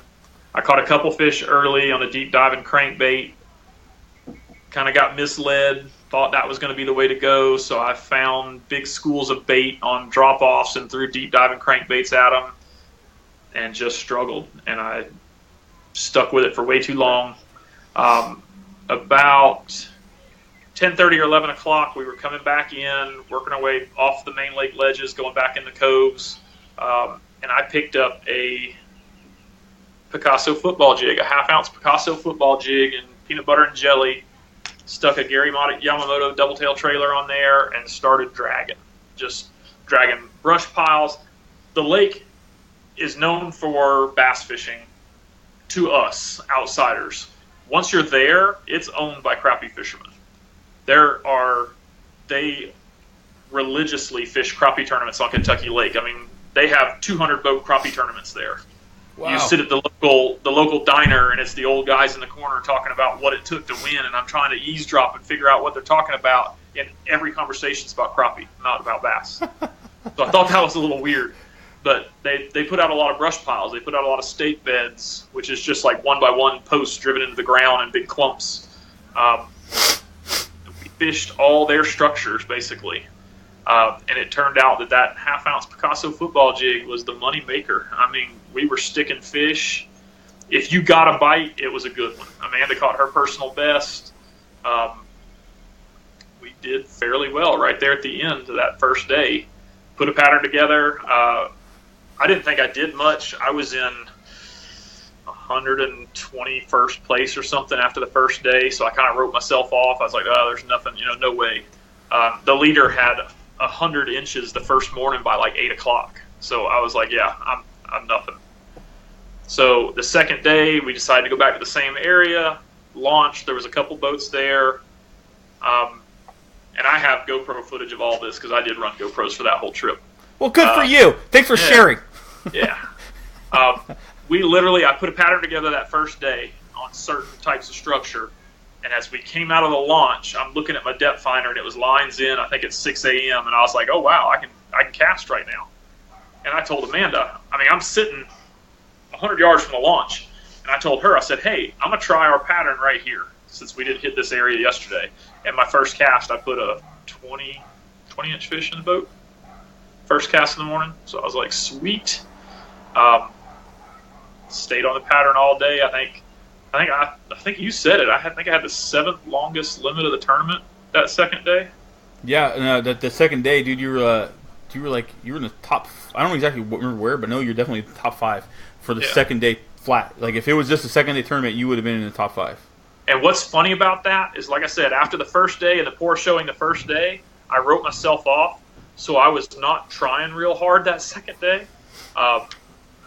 I caught a couple fish early on a deep diving crankbait. Kind of got misled. Thought that was going to be the way to go, so I found big schools of bait on drop-offs and threw deep diving crankbaits at them and just struggled. And I stuck with it for way too long. About 10:30 or 11 o'clock, we were coming back in, working our way off the main lake ledges, going back in the coves, and I picked up a Picasso football jig, a half-ounce Picasso football jig and peanut butter and jelly, stuck a Gary Yamamoto double-tail trailer on there, and started dragging brush piles. The lake is known for bass fishing to us, outsiders. Once you're there, it's owned by crappie fishermen. They religiously fish crappie tournaments on Kentucky Lake. I mean, they have 200 boat crappie tournaments there. Wow. You sit at the local diner, and it's the old guys in the corner talking about what it took to win, and I'm trying to eavesdrop and figure out what they're talking about. And every conversation's about crappie, not about bass. So I thought that was a little weird. But they put out a lot of brush piles. They put out a lot of stake beds, which is just like 1x1 posts driven into the ground in big clumps. We fished all their structures, basically. And it turned out that half-ounce Picasso football jig was the money maker. I mean, we were sticking fish. If you got a bite, it was a good one. Amanda caught her personal best. We did fairly well right there at the end of that first day. Put a pattern together. I didn't think I did much. I was in 121st place or something after the first day, so I kind of wrote myself off. I was like, oh, there's nothing, no way. The leader had 100 inches the first morning by like 8 o'clock. So I was like, yeah, I'm nothing. So the second day, we decided to go back to the same area, launched. There was a couple boats there. And I have GoPro footage of all this because I did run GoPros for that whole trip. Well, good for you. Thanks for sharing. Yeah. I put a pattern together that first day on certain types of structure. And as we came out of the launch, I'm looking at my depth finder, and it was lines in. I think it's 6 a.m. And I was like, "Oh wow, I can cast right now." And I told Amanda, I'm sitting 100 yards from the launch, and I told her, I said, "Hey, I'm gonna try our pattern right here since we didn't hit this area yesterday." And my first cast, I put a 20-inch fish in the boat. First cast in the morning, so I was like, "Sweet." Stayed on the pattern all day. I think you said it. I think I had the 7th longest limit of the tournament that second day. Yeah, the second day, dude, you were in the top. I don't know exactly remember where, but no, you're definitely in the top 5 for the second day flat. Like if it was just a second day tournament, you would have been in the top 5. And what's funny about that is, like I said, after the first day and the poor showing the first day, I wrote myself off, so I was not trying real hard that second day.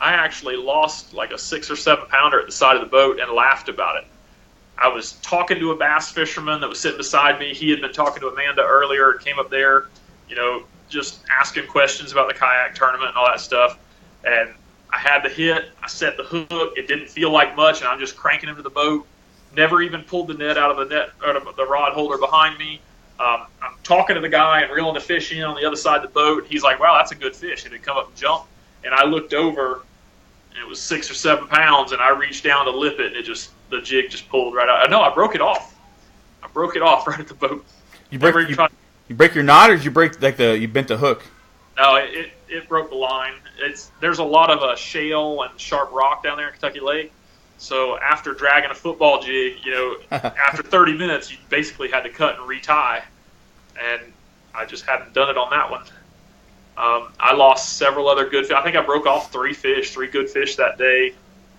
I actually lost like a 6 or 7 pounder at the side of the boat and laughed about it. I was talking to a bass fisherman that was sitting beside me. He had been talking to Amanda earlier and came up there, just asking questions about the kayak tournament and all that stuff. And I had the hit. I set the hook. It didn't feel like much, and I'm just cranking him to the boat. Never even pulled the net out of the rod holder behind me. I'm talking to the guy and reeling the fish in on the other side of the boat. He's like, "Wow, that's a good fish." It had come up and jumped. And I looked over, and it was 6 or 7 pounds, and I reached down to lip it, and the jig just pulled right out. No, I broke it off. I broke it off right at the boat. You break your knot, or did you break you bent the hook? No, it broke the line. There's a lot of shale and sharp rock down there in Kentucky Lake. So after dragging a football jig, after 30 minutes, you basically had to cut and retie. And I just hadn't done it on that one. I lost several other good fish. I think I broke off 3 good fish that day,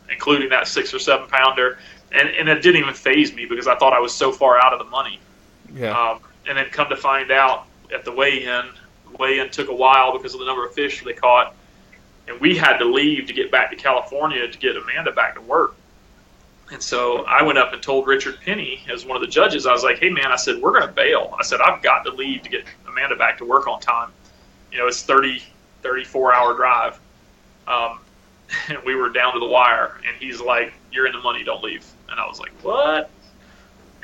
including that 6 or 7 pounder. And it didn't even faze me because I thought I was so far out of the money. Yeah. And then come to find out at the weigh-in took a while because of the number of fish they caught. And we had to leave to get back to California to get Amanda back to work. And so I went up and told Richard Penny, as one of the judges, I was like, "Hey, man," I said, "we're going to bail." I said, "I've got to leave to get Amanda back to work on time." It's 34-hour drive. And we were down to the wire. And he's like, "You're in the money, don't leave." And I was like, "What?"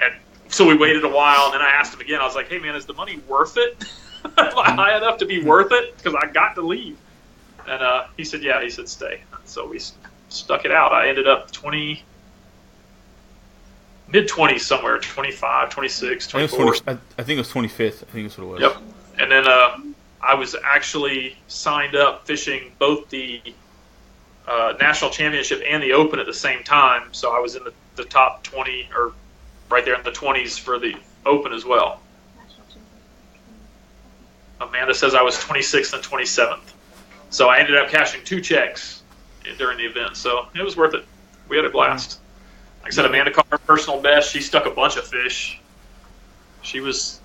And so we waited a while, and then I asked him again. I was like, "Hey, man, is the money worth it? Am I high enough to be worth it? Because I got to leave." And he said, "Yeah." He said, "Stay." And so we stuck it out. I ended up mid-20s somewhere, 25, 26, 24. I think it was 25th. I think that's what it was. Yep. And then I was actually signed up fishing both the National Championship and the Open at the same time. So I was in the top 20, or right there in the 20s for the Open as well. Amanda says I was 26th and 27th. So I ended up cashing 2 checks during the event. So it was worth it. We had a blast. Like I said, Amanda caught her personal best. She stuck a bunch of fish. She was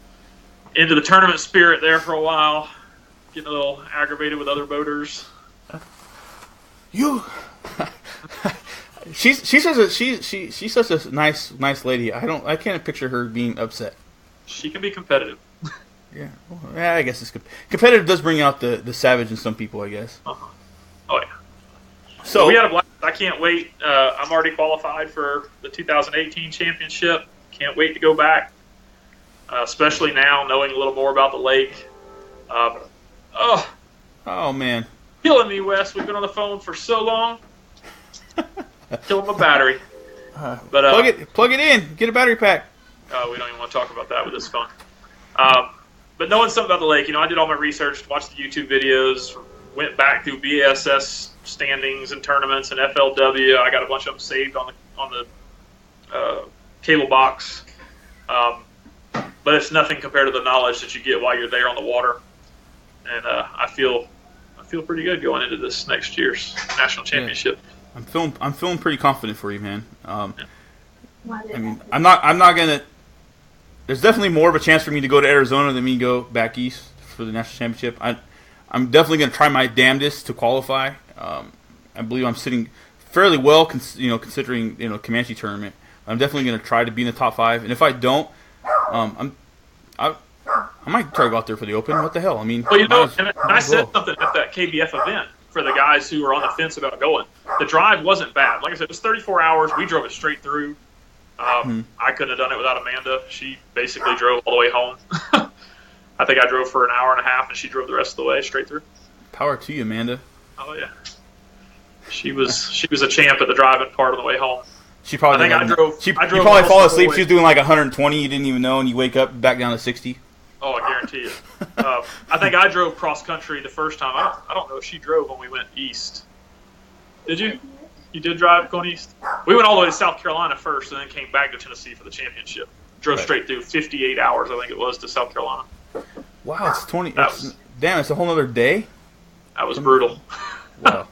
into the tournament spirit there for a while, getting a little aggravated with other boaters. She's such a nice lady. I can't picture her being upset. She can be competitive. Yeah, well, I guess it's competitive. Does bring out the savage in some people, I guess. Uh-huh. Oh yeah. So we had a blast. I can't wait. I'm already qualified for the 2018 championship. Can't wait to go back, especially now knowing a little more about the lake. Oh, man. Killing me, Wes. We've been on the phone for so long. Killing my battery. But plug it in. Get a battery pack. We don't even want to talk about that with this phone. But knowing something about the lake, I did all my research, watched the YouTube videos, went back through BSS standings and tournaments and FLW. I got a bunch of them saved on the cable box. But it's nothing compared to the knowledge that you get while you're there on the water. And I feel pretty good going into this next year's national championship. Yeah. I'm feeling pretty confident for you, man. I mean, I'm not gonna. There's definitely more of a chance for me to go to Arizona than me to go back east for the national championship. I'm definitely gonna try my damnedest to qualify. I believe I'm sitting fairly well, considering Comanche tournament. I'm definitely gonna try to be in the top 5, and if I don't, I might try to go out there for the Open. What the hell? I mean, well, I said something at that KBF event for the guys who were on the fence about going. The drive wasn't bad. Like I said, it was 34 hours. We drove it straight through. I couldn't have done it without Amanda. She basically drove all the way home. I think I drove for an hour and a half, and she drove the rest of the way straight through. Power to you, Amanda. Oh yeah, she was a champ at the driving part on the way home. She probably. I drove. You probably fall asleep. She was doing like 120. You didn't even know, and you wake up back down to 60. Oh, I guarantee you. I think I drove cross country the first time. I don't know if she drove when we went east. Did you? You did drive going east? We went all the way to South Carolina first, and then came back to Tennessee for the championship. Drove straight through 58 hours, I think it was, to South Carolina. Wow, it's 20. Damn, it's a whole other day. That was brutal. Wow,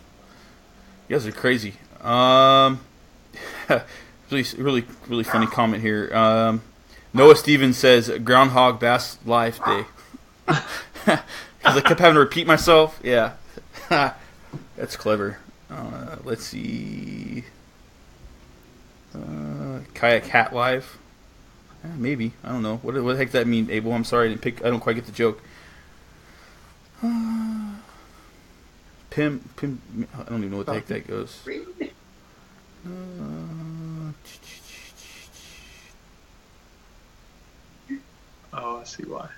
you guys are crazy. Really funny comment here. Noah Stevens says Groundhog Bass Life Day. Because I kept having to repeat myself. Yeah, that's clever. Let's see. Kayak Hat Live. Maybe, I don't know. What the heck does that mean, Abel? I'm sorry, I don't quite get the joke. Pim. I don't even know what the heck that goes. Oh, I see why.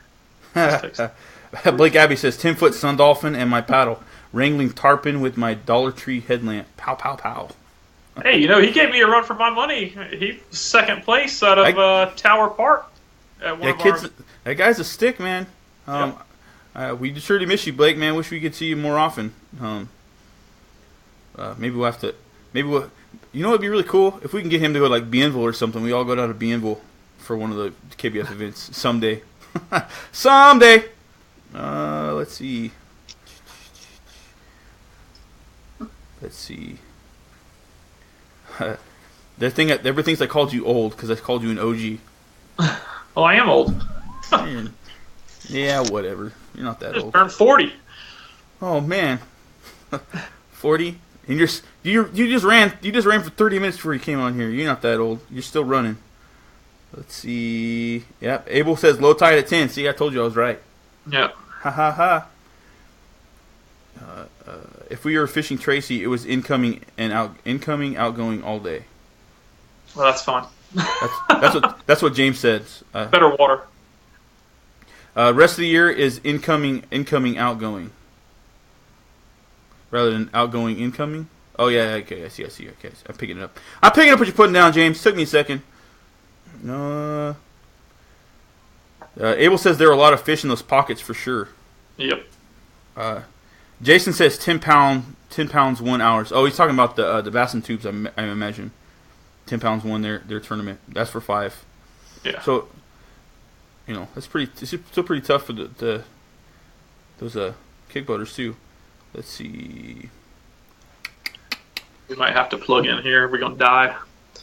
Blake Abbey says 10-foot sun dolphin and my paddle, wrangling tarpon with my Dollar Tree headlamp. Pow, pow, pow. Hey, he gave me a run for my money. He second place out of Tower Park. That guy's a stick, man. We surely miss you, Blake, man. Wish we could see you more often. Maybe we'll have to. It'd be really cool if we can get him to go to like Bienville or something. We all go down to Bienville for one of the KBF events someday. Someday. Let's see. Everyone thinks I called you old because I called you an OG. Well, I am old. Yeah, whatever. You're not that old. Turned 40. Oh man, 40, and you just ran for 30 minutes before you came on here. You're not that old. You're still running. Let's see. Yep. Abel says low tide at 10. See, I told you I was right. Yeah. Ha ha ha. If we were fishing Tracy, it was incoming, outgoing all day. Well, that's fine. That's what James said. Better water. Rest of the year is incoming, outgoing, rather than outgoing, incoming. Oh yeah, okay, I see. Okay, I'm picking it up. I'm picking up what you're putting down, James. Took me a second. Abel says there are a lot of fish in those pockets for sure. Yep. Jason says 10 pounds 1 hour. Oh, he's talking about the Bassin tubes. I imagine 10 pounds won their tournament. That's for 5. Yeah. So, it's still pretty tough for those kickboaters too. Let's see. We might have to plug in here. We're gonna die.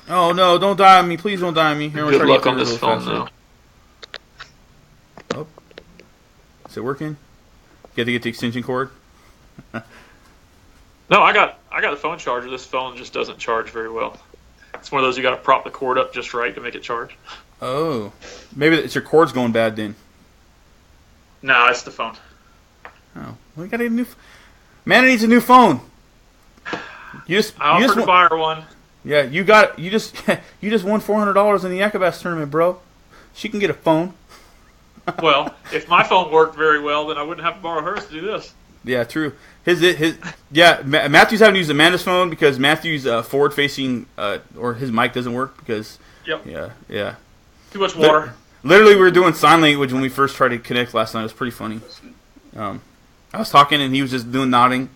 Oh no! Don't die on me, please! Don't die on me. Good luck on this phone, though. Oh, is it working? You have to get the extension cord. No, I got the phone charger. This phone just doesn't charge very well. It's one of those you got to prop the cord up just right to make it charge. Oh, maybe it's your cord's going bad then. No, it's the phone. Oh, we got a new. Man, it needs a new phone. I offered to buy her one. Yeah, you just won $400 in the Yak-A-Bass tournament, bro. She can get a phone. Well, if my phone worked very well, then I wouldn't have to borrow hers to do this. Yeah, true. Matthew's having to use Amanda's phone because Matthew's forward facing, or his mic doesn't work because. Yep. Yeah. Too much water. Literally, we were doing sign language when we first tried to connect last night. It was pretty funny. I was talking and he was just doing nodding.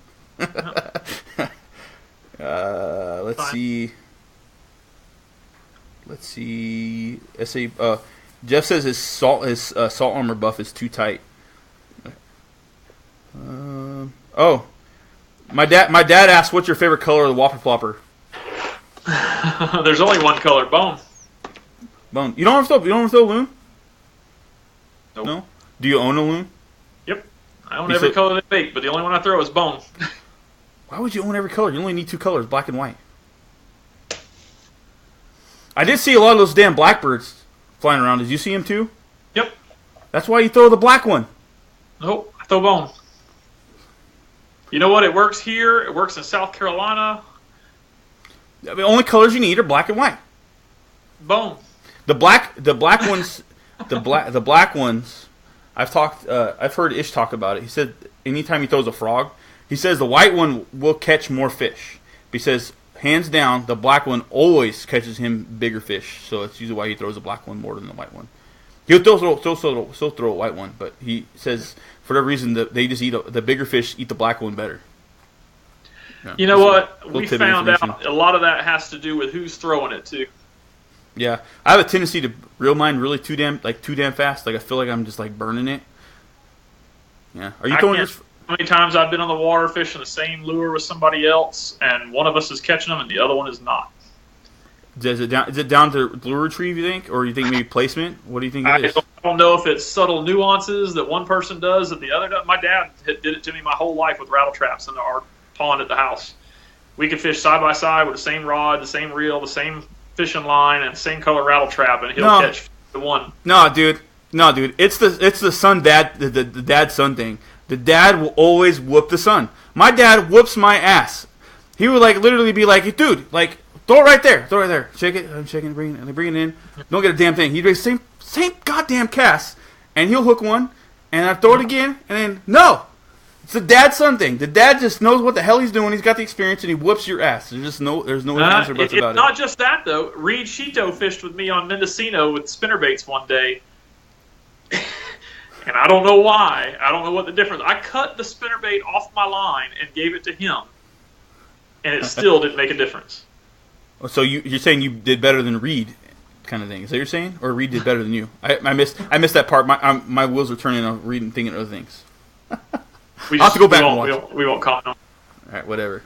Let's see. Jeff says his salt armor buff is too tight. My dad asked, "What's your favorite color of the Whopper Plopper?" There's only one color, bone. Bone. You don't want to throw a loon? Nope. No. Do you own a loon? Yep. I own every color they make, but the only one I throw is bone. Why would you own every color? You only need 2 colors, black and white. I did see a lot of those damn blackbirds flying around. Did you see them too? Yep. That's why you throw the black one. Nope. I throw bone. You know what? It works here. It works in South Carolina. The only colors you need are black and white. Bone. The black ones. The black ones. I've heard Ish talk about it. He said anytime he throws a frog, he says the white one will catch more fish. He says hands down the black one always catches him bigger fish. So that's usually why he throws the black one more than the white one. He'll still throw a white one, but he says for whatever reason they just the bigger fish eat the black one better. Yeah, you know what? We found out a lot of that has to do with who's throwing it too. Yeah, I have a tendency to reel mine really too damn fast. Like I feel like I'm just like burning it. Yeah, are you throwing yours? How many times I've been on the water fishing the same lure with somebody else, and one of us is catching them and the other one is not. Is it down to lure retrieve, you think, or you think maybe placement? What do you think it is? I don't know if it's subtle nuances that one person does that the other does. My dad did it to me my whole life with rattle traps in our pond at the house. We could fish side by side with the same rod, the same reel, the same fishing line, and same color rattle trap, and he'll catch the one. No, dude. It's the son dad the dad son thing. The dad will always whoop the son. My dad whoops my ass. He would literally be like, dude, throw it right there. Shake it. I'm shaking, bring it in. Don't get a damn thing. He'd do the same goddamn cast, and he'll hook one, and I throw it again, and then no. It's the dad-son thing. The dad just knows what the hell he's doing. He's got the experience, and he whoops your ass. There's no ifs or buts about it. It's not just that, though. Reed Shito fished with me on Mendocino with spinnerbaits one day, and I don't know why. I don't know what the difference. I cut the spinnerbait off my line and gave it to him, and it still didn't make a difference. So you're saying you did better than Reed, kind of thing? Is that what you're saying, or Reed did better than you? I missed that part. My wheels were turning on Reed and thinking other things. I'll have to go back and watch. We won't comment on. All right, whatever.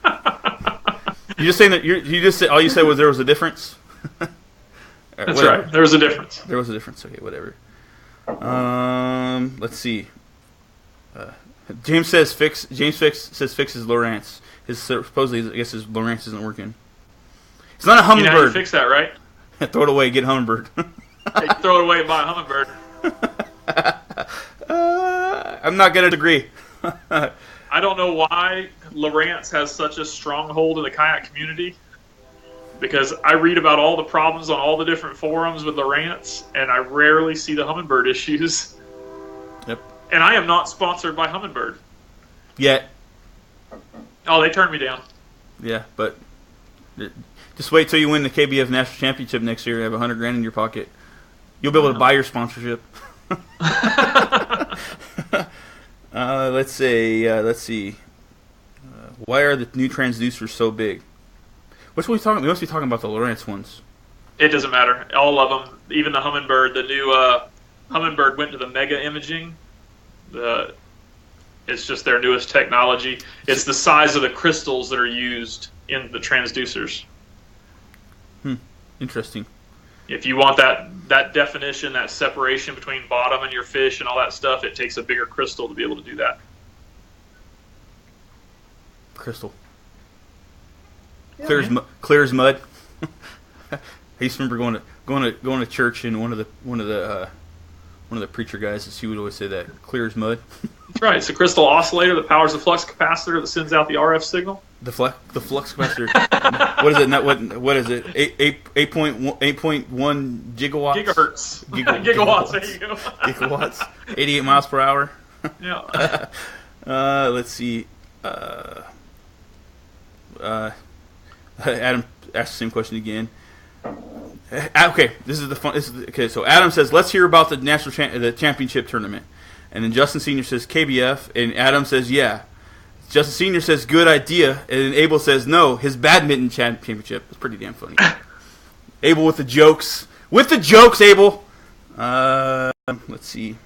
You just saying that you just said all you said was there was a difference. Right, that's whatever. Right. There was a difference. There was a difference. Okay, whatever. Let's see. James says fix his Lowrance. Supposedly, I guess his Lowrance isn't working. It's not a hummingbird. You know how you fix that, right? Throw it away. Get a hummingbird. Hey, throw it away and buy a hummingbird. I'm not gonna agree. I don't know why Lowrance has such a stronghold in the kayak community, because I read about all the problems on all the different forums with Lowrance, and I rarely see the hummingbird issues. Yep. And I am not sponsored by Humminbird. Yet. Oh, they turned me down. Yeah, but just wait till you win the KBF National Championship next year and have $100,000 in your pocket. You'll be able to buy your sponsorship. Let's see. Why are the new transducers so big? Which one are we talking? We must be talking about the Lowrance ones. It doesn't matter. All of them, even the Humminbird. The new Humminbird went to the mega imaging. It's just their newest technology. It's the size of the crystals that are used in the transducers. Interesting. If you want that definition, that separation between bottom and your fish and all that stuff, it takes a bigger crystal to be able to do that. Crystal. Yeah, clear as mud. I used to remember going to church, and one of the preacher guys, he would always say that clear as mud. That's right. It's a crystal oscillator that powers the flux capacitor that sends out the RF signal. The flux capacitor. What is it? What is it? 8.1 gigawatts. Gigahertz. Gigawatts. There you go. Gigawatts. 88 miles per hour. Yeah. Let's see. Adam asked the same question again. Okay, this is the fun. Okay, so Adam says, "Let's hear about the the championship tournament." And then Justin Senior says KBF, and Adam says, "Yeah." Justin Senior says, "Good idea," and then Abel says, "No, his badminton championship." It's pretty damn funny. Abel with the jokes. With the jokes, Abel. Let's see.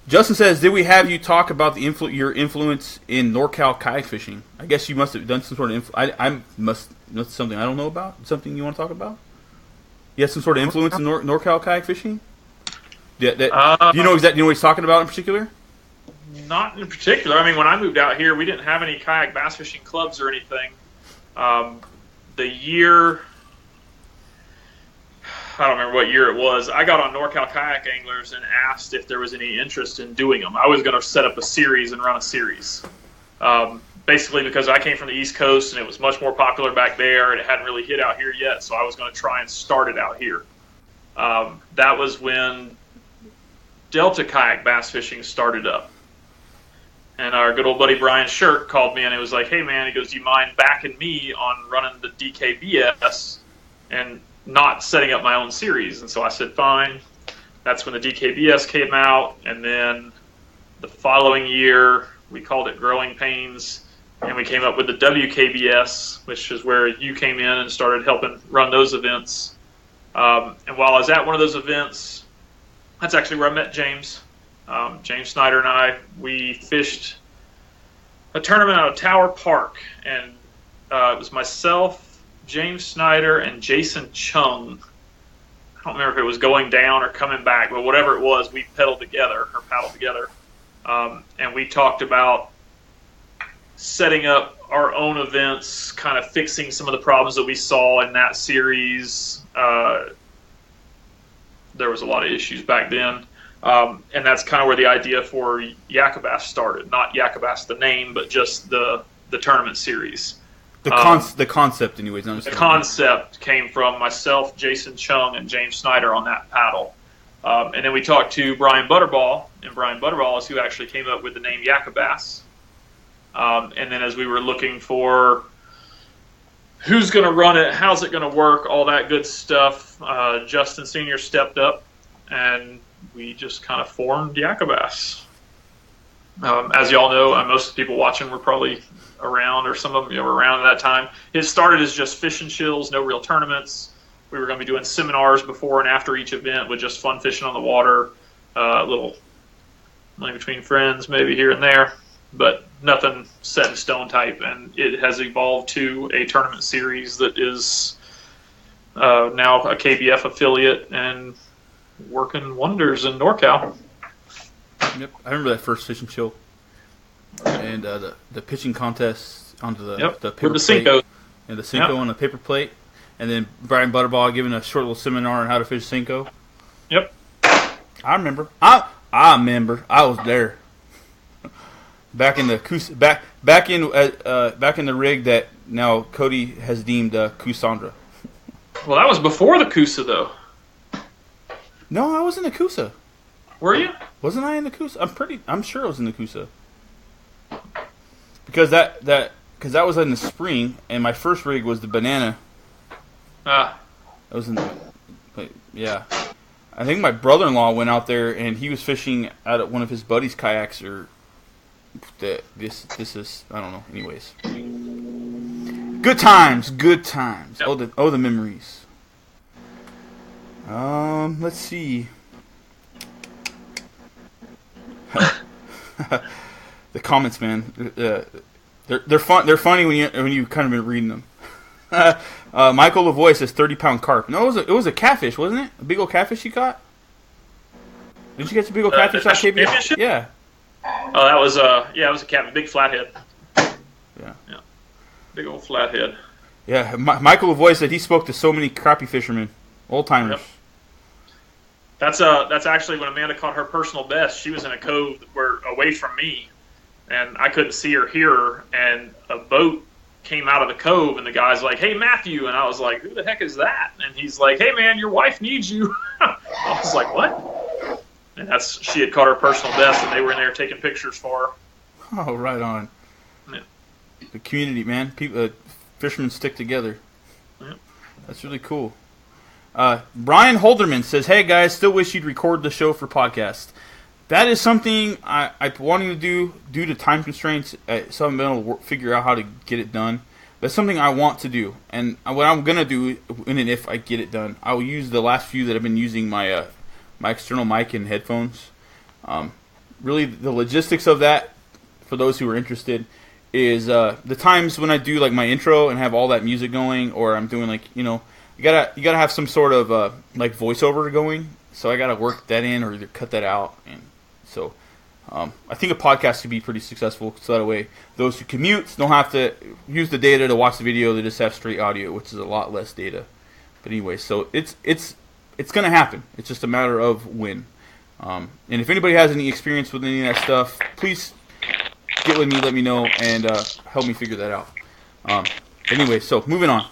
Justin says, "Did we have you talk about your influence in NorCal kayak fishing?" I guess you must have done some sort of that's something I don't know about. Something you want to talk about? You had some sort of influence in NorCal kayak fishing? Do you know exactly what he's talking about in particular? Not in particular. I mean, when I moved out here, we didn't have any kayak bass fishing clubs or anything. The year, I don't remember what year it was, I got on NorCal Kayak Anglers and asked if there was any interest in doing them. I was going to set up a series and run a series. Basically because I came from the East Coast and it was much more popular back there and it hadn't really hit out here yet, so I was going to try and start it out here. That was when Delta kayak bass fishing started up. And our good old buddy Brian Shirk called me and it was like, "Hey man," he goes, "do you mind backing me on running the DKBS and not setting up my own series?" And so I said, fine. That's when the DKBS came out, and then the following year we called it Growing Pains, and we came up with the WKBS, which is where you came in and started helping run those events. And while I was at one of those events, that's actually where I met James. James Snyder and I, we fished a tournament out of Tower Park, and it was myself, James Snyder, and Jason Chung. I don't remember if it was going down or coming back, but whatever it was, we paddled together. And we talked about setting up our own events, kind of fixing some of the problems that we saw in that series. There was a lot of issues back then. And that's kind of where the idea for Yak-A-Bass started. Not Yak-A-Bass the name, but just the tournament series. The concept, anyways. The concept came from myself, Jason Chung, and James Snyder on that paddle. And then we talked to Brian Butterball, and Brian Butterball is who actually came up with the name Yak-A-Bass. And then as we were looking for who's going to run it, how's it going to work, all that good stuff, Justin Sr. stepped up, and we just kind of formed Yak-A-Bass. As y'all know, most of the people watching were probably around, or some of them were around at that time. It started as just fish and chills, no real tournaments. We were going to be doing seminars before and after each event with just fun fishing on the water, a little money between friends maybe here and there, but nothing set in stone type. And it has evolved to a tournament series that is now a KBF affiliate and working wonders in NorCal. Yep, I remember that first fishing show, and the pitching contest onto the paper plate, Cinco. And the Cinco on the paper plate, and then Brian Butterball giving a short little seminar on how to fish Cinco. Yep, I remember. I remember. I was there. Back in the back in the rig that now Cody has deemed Kusandra. Well, that was before the Coosa, though. No, I was in the Coosa. Were you? Wasn't I in the Coosa? I'm sure I was in the Coosa. Because that was in the spring, and my first rig was the Banana. Ah. I was in yeah. I think my brother-in-law went out there, and he was fishing out of one of his buddies' kayaks, or this is, I don't know. Anyways. Good times. Yep. Oh, the memories. Let's see. The comments, man, they're fun. They're funny when you kind of been reading them. Michael Lavoie says 30-pound carp. No, it was a catfish, wasn't it? A big old catfish you caught. Didn't you catch a big old catfish out KBF? Yeah. Oh, that was it was a catfish, big flathead. Yeah. Big old flathead. Yeah, Michael Lavoie said he spoke to so many crappie fishermen, old timers. Yep. That's actually when Amanda caught her personal best. She was in a cove away from me, and I couldn't see or hear her. And a boat came out of the cove, and the guy's like, "Hey, Matthew," and I was like, "Who the heck is that?" And he's like, "Hey, man, your wife needs you." I was like, "What?" And she had caught her personal best, and they were in there taking pictures for her. Oh, right on. Yeah. The community, man. People, fishermen stick together. Yeah. That's really cool. Brian Holderman says, "Hey guys, still wish you'd record the show for podcast." That is something I'm wanting to do due to time constraints. So I haven't been able to figure out how to get it done. That's something I want to do, and what I'm gonna do when and if I get it done, I will use the last few that I've been using my external mic and headphones. Really, the logistics of that, for those who are interested, is the times when I do like my intro and have all that music going, or I'm doing you gotta have some sort of like voiceover going. So I gotta work that in or either cut that out. And so I think a podcast could be pretty successful. So that way, those who commute don't have to use the data to watch the video. They just have straight audio, which is a lot less data. But anyway, so it's gonna happen. It's just a matter of when. And if anybody has any experience with any of that stuff, please get with me, let me know, and help me figure that out. Anyway, so moving on.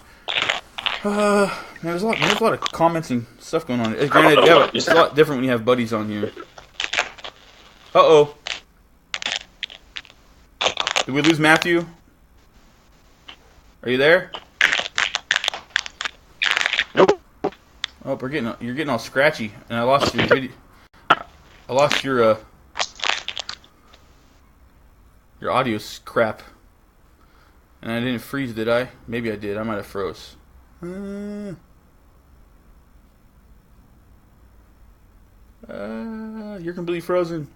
There's a lot of comments and stuff going on. Granted, yeah, it's a lot different when you have buddies on here. Uh-oh. Did we lose Matthew? Are you there? Nope. Oh, you're getting all scratchy, and I lost your video. I lost your audio's crap. And I didn't freeze, did I? Maybe I did. I might have froze. You're completely frozen.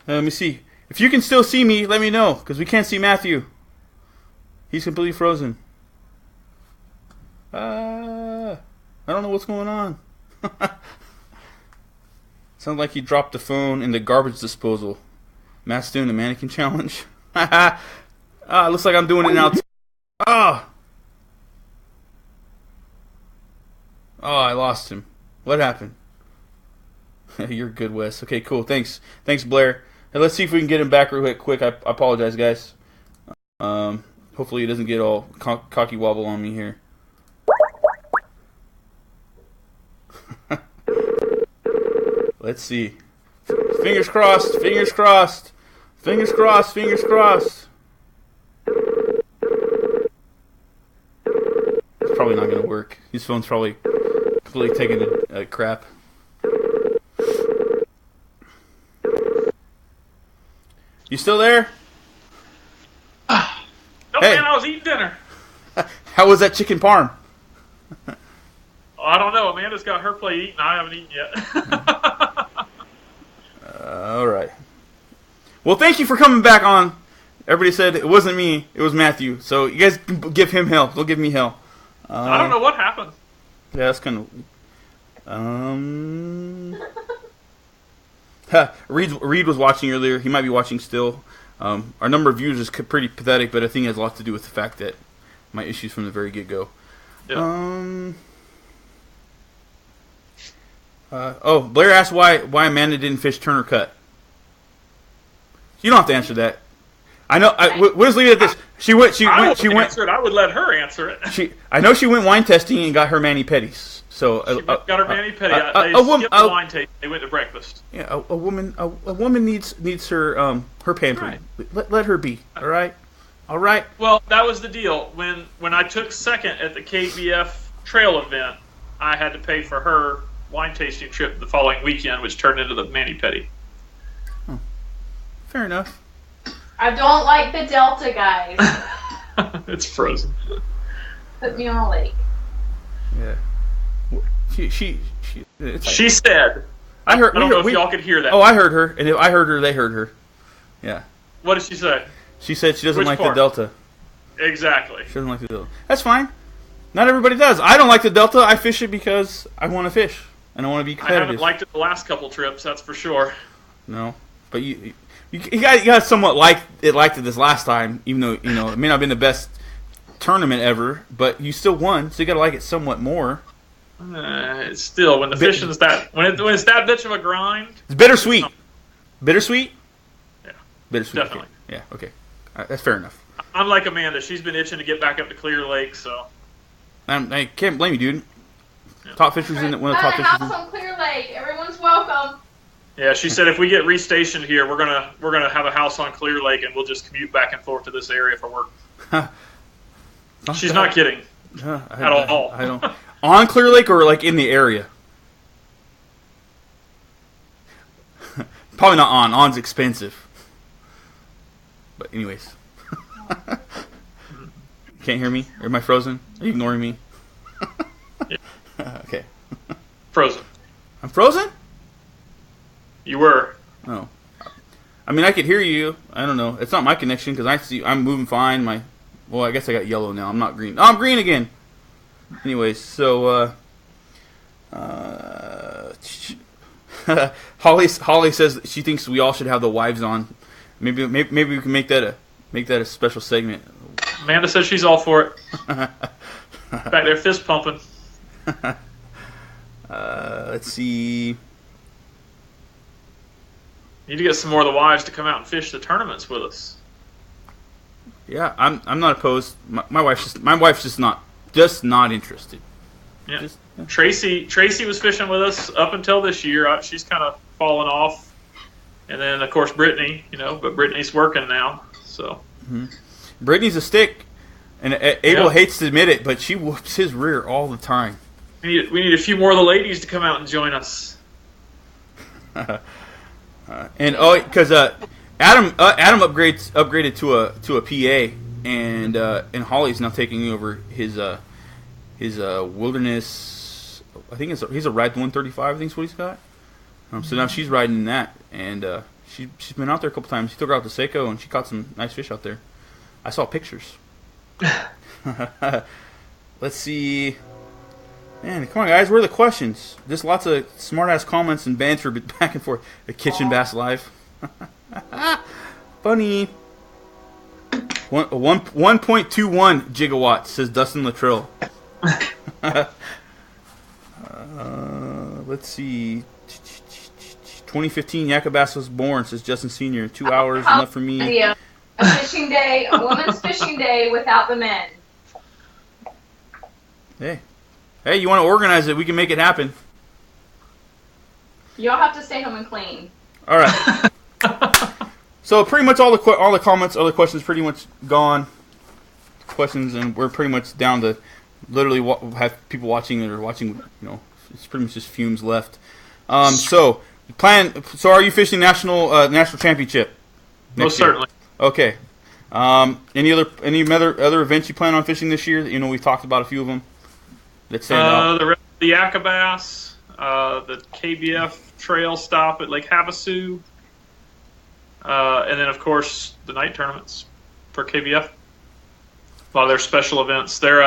Let me see. If you can still see me, let me know, because we can't see Matthew. He's completely frozen. I don't know what's going on. Sounds like he dropped the phone in the garbage disposal. Matt's doing the mannequin challenge. Looks like I'm doing it now. Oh, I lost him. What happened? You're good, Wes. Okay, cool. Thanks, Blair. Hey, let's see if we can get him back real quick. I apologize, guys. Hopefully he doesn't get all cocky wobble on me here. Let's see. Fingers crossed. Fingers crossed. Fingers crossed. Fingers crossed. It's probably not going to work. His phone's probably completely taking a crap. You still there? No, hey. Man, I was eating dinner. How was that chicken parm? I don't know. Amanda's got her plate eaten. I haven't eaten yet. All right. Well, thank you for coming back on. Everybody said it wasn't me. It was Matthew. So you guys give him hell. Don't give me hell. I don't know what happened. Yeah, that's kind of... Reed was watching earlier. He might be watching still. Our number of views is pretty pathetic, but I think it has a lot to do with the fact that my issues from the very get-go. Yeah. Blair asked why Amanda didn't fish Turner Cut. You don't have to answer that. I know. We'll just leave it at this. She went. Answer it. I would let her answer it. I know she went wine testing and got her mani-pedis. So got her mani-pedi. They skipped the wine tasting. They went to breakfast. Yeah, a woman needs her pampering. Right. Let her be. All right. All right. Well, that was the deal. When I took second at the KBF trail event, I had to pay for her wine tasting trip the following weekend, which turned into the mani-pedi. Oh. Fair enough. I don't like the Delta, guys. It's frozen. Put me on a lake. Yeah. She said. I heard. I don't know if y'all could hear that. Oh, I heard her, and if I heard her, they heard her. Yeah. What did she say? She said she doesn't Which like part? the Delta. Exactly. She doesn't like the Delta. That's fine. Not everybody does. I don't like the Delta. I fish it because I want to fish and I want to be competitive. I haven't liked it the last couple trips. That's for sure. No. But you got somewhat like it this last time, even though it may not have been the best tournament ever, but you still won, so you got to like it somewhat more. It's still when the fishing's when it's that bitch of a grind. It's bittersweet. Bittersweet. Yeah, bittersweet. Definitely. Okay. Yeah. Okay. That's fair enough. I'm like Amanda. She's been itching to get back up to Clear Lake, so I can't blame you, dude. Yeah. Top fishers in one of the top fishers. House on Clear Lake. Everyone's welcome. Yeah, she said if we get restationed here, we're gonna have a house on Clear Lake, and we'll just commute back and forth to this area for work. She's not kidding at all. I don't. On Clear Lake or like in the area? Probably not on. On's expensive. But anyways. Can't hear me? Am I frozen? Are you ignoring me? Yeah. Okay. Frozen. I'm frozen? You were. Oh. I mean, I could hear you. I don't know. It's not my connection because I'm moving fine. Well, I guess I got yellow now. I'm not green. Oh, I'm green again. Anyways, so Holly says that she thinks we all should have the wives on. Maybe we can make that a special segment. Amanda says she's all for it. Back there, fist pumping. Let's see. Need to get some more of the wives to come out and fish the tournaments with us. Yeah, I'm not opposed. My wife's just not interested. Yeah. Tracy was fishing with us up until this year. She's kind of fallen off, and then of course Brittany, but Brittany's working now. So Brittany's a stick, and Abel hates to admit it, but she whoops his rear all the time. We need a few more of the ladies to come out and join us. Because Adam upgraded to a PA, and Holly's now taking over his wilderness. I think he's a Ride 135. I think is what he's got. So now she's riding that, and she's been out there a couple times. He took her out to Seiko, and she caught some nice fish out there. I saw pictures. Let's see. Man, come on, guys. Where are the questions? Just lots of smart-ass comments and banter back and forth. The Kitchen Bass Live. Funny. 1.21 gigawatts, says Dustin Luttrell. Let's see. 2015 Yak-A-Bass was born, says Justin Sr. 2 hours, enough for me. A fishing day, a woman's fishing day without the men. Hey, you want to organize it? We can make it happen. Y'all have to stay home and clean. All right. So pretty much all the comments, all the questions, pretty much gone. Questions, and we're pretty much down to literally have people watching that are watching. It's pretty much just fumes left. So are you fishing national championship? Most certainly. Okay. Any other events you plan on fishing this year? We've talked about a few of them. Let's say the Yak-A-Bass, the KBF trail stop at Lake Havasu, and then of course the night tournaments for KBF. A lot of their special events. Their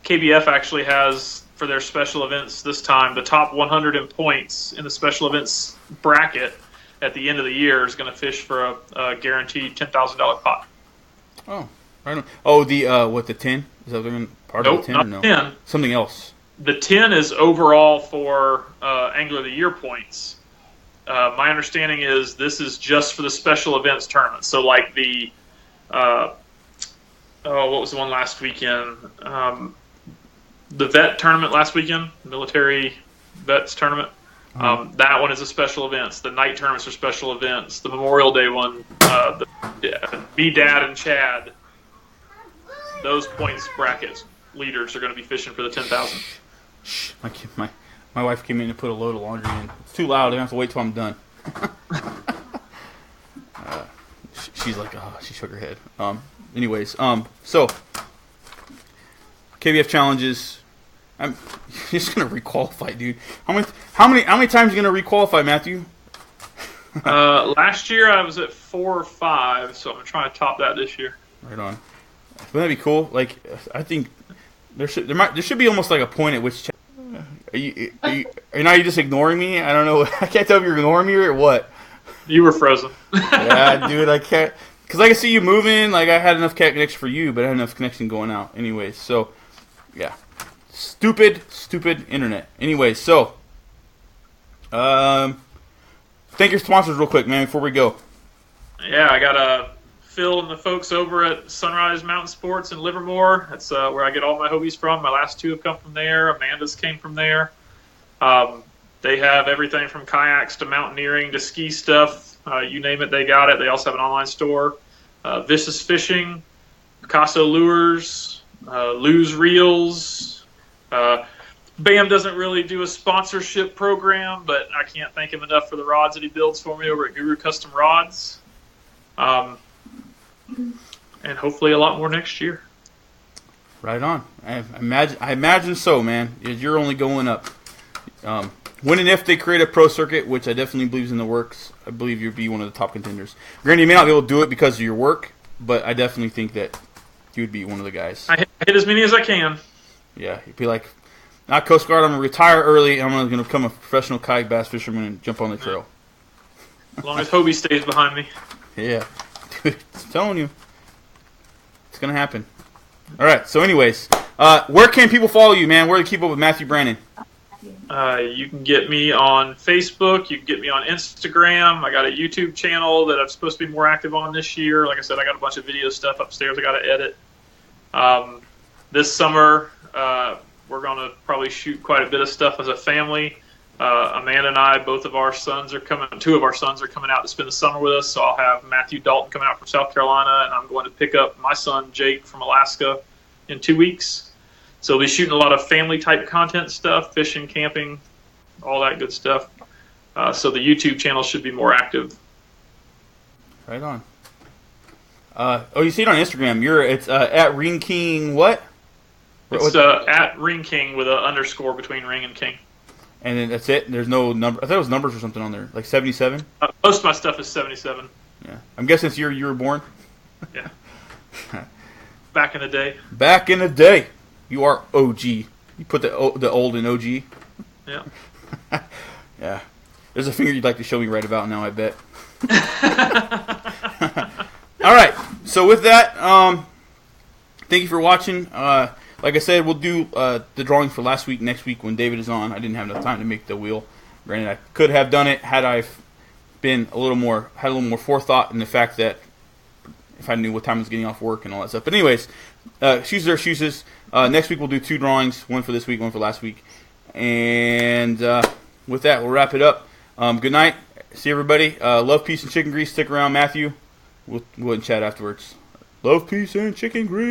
KBF actually has, for their special events this time, the top 100 in points in the special events bracket at the end of the year is going to fish for a guaranteed $10,000 pot. Oh, I don't. Oh, the 10? Is that part of the 10 or no? 10. Something else. The 10 is overall for Angler of the Year points. My understanding is this is just for the special events tournament. So like the what was the one last weekend? The vet tournament last weekend, military vets tournament. That one is a special events. The night tournaments are special events. The Memorial Day one, me, Dad, and Chad. Those points brackets leaders are going to be fishing for the 10,000. Shh, my wife came in to put a load of laundry in. It's too loud. I have to wait till I'm done. She's like, she shook her head. Anyways, so KBF challenges. I'm just gonna requalify, dude. How many times are you gonna requalify, Matthew? Last year I was at 4 or 5, so I'm trying to top that this year. Right on. Wouldn't that be cool? Like, I think there should be almost like a point at which. Are you just ignoring me? I don't know. I can't tell if you're ignoring me or what. You were frozen. Yeah, dude, I can't. Because I can see you moving. Like, I had enough cat connection for you, but I had enough connection going out. Anyways, so, yeah. Stupid internet. Anyways, so, thank your sponsors real quick, man, before we go. Yeah, I got Phil and the folks over at Sunrise Mountain Sports in Livermore. That's where I get all my Hobies from. My last two have come from there. Amanda's came from there. They have everything from kayaks to mountaineering to ski stuff. You name it, they got it. They also have an online store. Vicious Fishing, Picasso Lures, Lose Reels. Bam doesn't really do a sponsorship program, but I can't thank him enough for the rods that he builds for me over at Guru Custom Rods. And hopefully a lot more next year. Right on. I imagine so, man. You're only going up. When and if they create a pro circuit, which I definitely believe is in the works, I believe you'll be one of the top contenders. Granted, you may not be able to do it because of your work, but I definitely think that you would be one of the guys. I hit as many as I can. Yeah, you'd be like, not Coast Guard, I'm going to retire early, I'm going to become a professional kayak bass fisherman and jump on the trail. As long as Hobie stays behind me. Yeah. Dude, I'm telling you. It's going to happen. All right, so anyways, where can people follow you, man? Where to keep up with Matthew Brannon? You can get me on Facebook. You can get me on Instagram. I got a YouTube channel that I'm supposed to be more active on this year. Like I said, I got a bunch of video stuff upstairs I got to edit. This summer, we're going to probably shoot quite a bit of stuff as a family. Amanda and I, two of our sons are coming out to spend the summer with us. So I'll have Matthew Dalton coming out from South Carolina, and I'm going to pick up my son Jake from Alaska in 2 weeks. So we'll be shooting a lot of family-type content stuff, fishing, camping, all that good stuff. So the YouTube channel should be more active. Right on. You see it on Instagram. It's at Ring King what? It's at Ring King with an underscore between Ring and King. And then that's it? There's no number? I thought it was numbers or something on there. Like 77? Most of my stuff is 77. Yeah. I'm guessing it's year you were born? Yeah. Back in the day. Back in the day. You are OG. You put the old in OG. Yeah. Yeah. There's a finger you'd like to show me right about now, I bet. All right. So with that, thank you for watching. Like I said, we'll do the drawing for last week, next week when David is on. I didn't have enough time to make the wheel. Granted, I could have done it had I been had a little more forethought in the fact that if I knew what time I was getting off work and all that stuff. But anyways, excuses are excuses. Next week we'll do 2 drawings, one for this week, one for last week. And with that, we'll wrap it up. Good night. See everybody. Love, peace, and chicken grease. Stick around, Matthew. We'll go ahead and chat afterwards. Love, peace, and chicken grease.